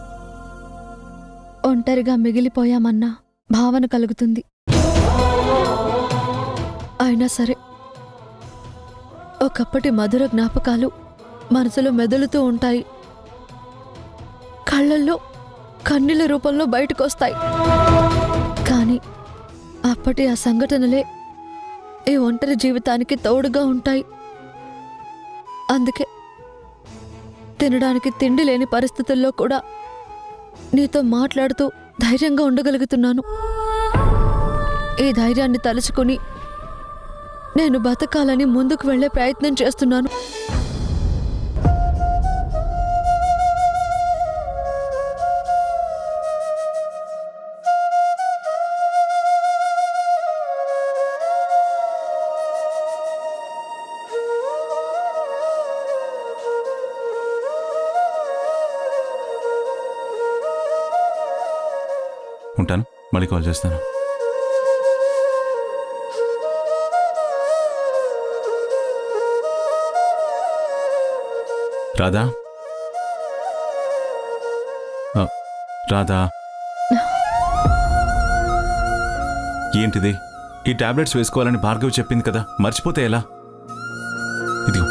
B: ఒంటరిగా మిగిలిపోయామన్న భావన కలుగుతుంది. అయినా సరే ఒకప్పటి మధుర జ్ఞాపకాలు మనసులో మెదులుతూ ఉంటాయి. కళ్ళల్లో కన్నీళ్ళ రూపంలో బయటకొస్తాయి. కానీ అప్పటి ఆ సంఘటనలే ఈ ఒంటరి జీవితానికి తోడుగా ఉంటాయి. అందుకే తినడానికి తిండి లేని పరిస్థితుల్లో కూడా నీతో మాట్లాడుతూ ధైర్యంగా ఉండగలుగుతున్నాను. ఈ ధైర్యాన్ని తలుచుకుని నేను బతకాలని ముందుకు వెళ్ళే ప్రయత్నం చేస్తున్నాను.
L: ఉంటాను, మళ్ళీ కాల్ చేస్తాను. రాధా, రాధా, ఏంటిది? ఈ టాబ్లెట్స్ వేసుకోవాలని భార్గవి చెప్పింది కదా, మర్చిపోతే ఎలా? ఇదిగో.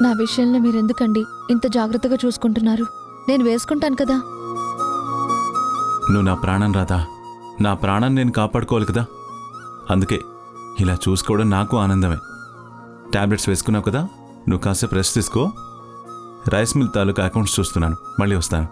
B: నా విషయంలో మీరెందుకండి ఇంత జాగ్రత్తగా చూసుకుంటున్నారు? నేను వేసుకుంటాను కదా.
L: నువ్వు నా ప్రాణం రాధా, నా ప్రాణాన్ని నేను కాపాడుకోవాలి కదా. అందుకే ఇలా చూసుకోవడం నాకు ఆనందమే. టాబ్లెట్స్ వేసుకున్నావు కదా, నువ్వు కాసేపు రెస్ట్ తీసుకో. రైస్ మిల్ తాలూకా అకౌంట్స్ చూస్తున్నాను, మళ్ళీ వస్తాను.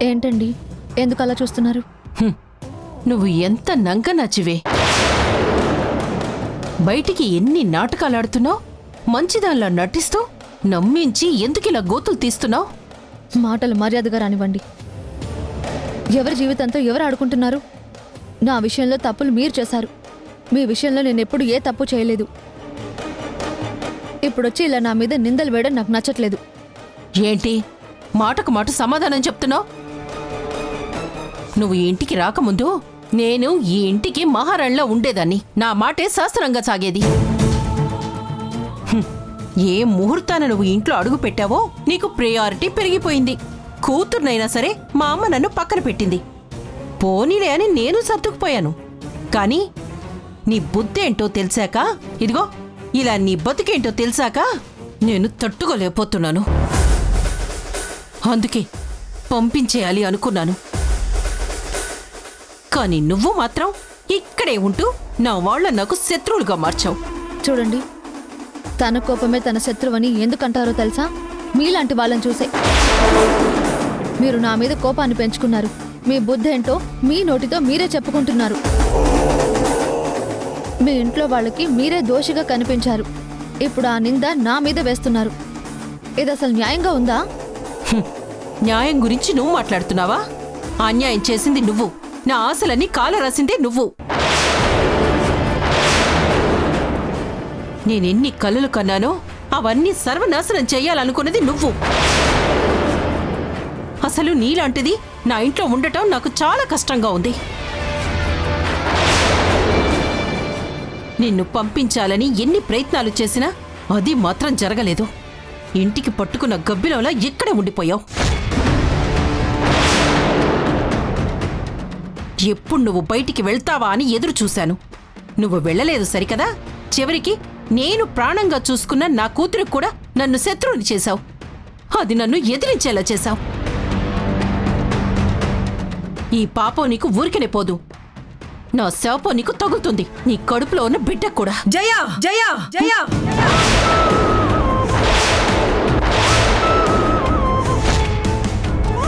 B: ఏంటండి, ఎందుకు అలా చూస్తున్నారు?
J: నువ్వు ఎంత నంగ నచ్చివే. బయటికి ఎన్ని నాటకాలాడుతున్నావు, మంచిదానిలా నటిస్తూ నమ్మించి ఎందుకిలా గోతులు తీస్తున్నావు?
B: మాటలు మర్యాదగా రానివ్వండి. ఎవరి జీవితంతో ఎవరు ఆడుకుంటున్నారు? నా విషయంలో తప్పులు మీరు చేశారు. మీ విషయంలో నేను ఎప్పుడు ఏ తప్పు చేయలేదు. ఇప్పుడొచ్చి ఇలా నా మీద నిందలు వేయడం నాకు నచ్చట్లేదు.
J: ఏంటి మాటకు మాట సమాధానం చెప్తున్నావు? నువ్వు ఈ ఇంటికి రాకముందు నేను ఈ ఇంటికి మహారాణిలా ఉండేదాన్ని. నా మాటే శాస్త్రంగా సాగేది. ఏ ముహూర్తాన నువ్వు ఇంట్లో అడుగు పెట్టావో నీకు ప్రయారిటీ పెరిగిపోయింది. కూతుర్నైనా సరే మా అమ్మ నన్ను పక్కన పెట్టింది. పోనీలే అని నేను సర్దుకుపోయాను. కానీ నీ బుద్ధేంటో తెలిసాక, ఇదిగో ఇలా నీ బతుకేంటో తెలిసాక నేను తట్టుకోలేకపోతున్నాను. అందుకే పంపించేయాలి అనుకున్నాను. కానీ నువ్వు మాత్రం ఇక్కడే ఉంటూ నా వాళ్ళ నాకు శత్రువులుగా మార్చావు.
B: చూడండి, తన కోపమే తన శత్రువని ఎందుకంటారో తెలుసా? మీలాంటి వాళ్ళని చూసే. మీరు నా మీద కోపాన్ని పెంచుకున్నారు. మీ బుద్ధి ఏంటో మీ నోటితో మీరే చెప్పుకుంటున్నారు. మీ ఇంట్లో వాళ్ళకి మీరే దోషిగా కనిపించారు. ఇప్పుడు ఆ నింద నా మీద వేస్తున్నారు. ఇది అసలు న్యాయంగా ఉందా?
J: న్యాయం గురించి నువ్వు మాట్లాడుతున్నావా? అన్యాయం చేసింది నువ్వు. నా ఆశలన్నీ కాలరాసిందే నువ్వు. నేనెన్ని కలలు కన్నానో అవన్నీ సర్వనాశనం చెయ్యాలనుకున్నది నువ్వు. అసలు నీలాంటిది నా ఇంట్లో ఉండటం నాకు చాలా కష్టంగా ఉంది. నిన్ను పంపించాలని ఎన్ని ప్రయత్నాలు చేసినా అది మాత్రం జరగలేదు. ఇంటికి పట్టుకున్న గబ్బిలోలా ఇక్కడే ఉండిపోయావు. ఎప్పుడు నువ్వు బయటికి వెళ్తావా అని ఎదురు చూశాను. నువ్వు వెళ్ళలేదు సరికదా. చివరికి నేను ప్రాణంగా చూసుకున్న నా కూతురికి కూడా నన్ను శత్రువుని చేశావు. అది నన్ను ఎదిరించేలా చేశావు. ఈ పాపం నీకు ఊరికనే పోదు. నా శాపం నీకు తగులుతుంది. నీ కడుపులో ఉన్న బిడ్డ కూడా.
R: జయా జయా జయా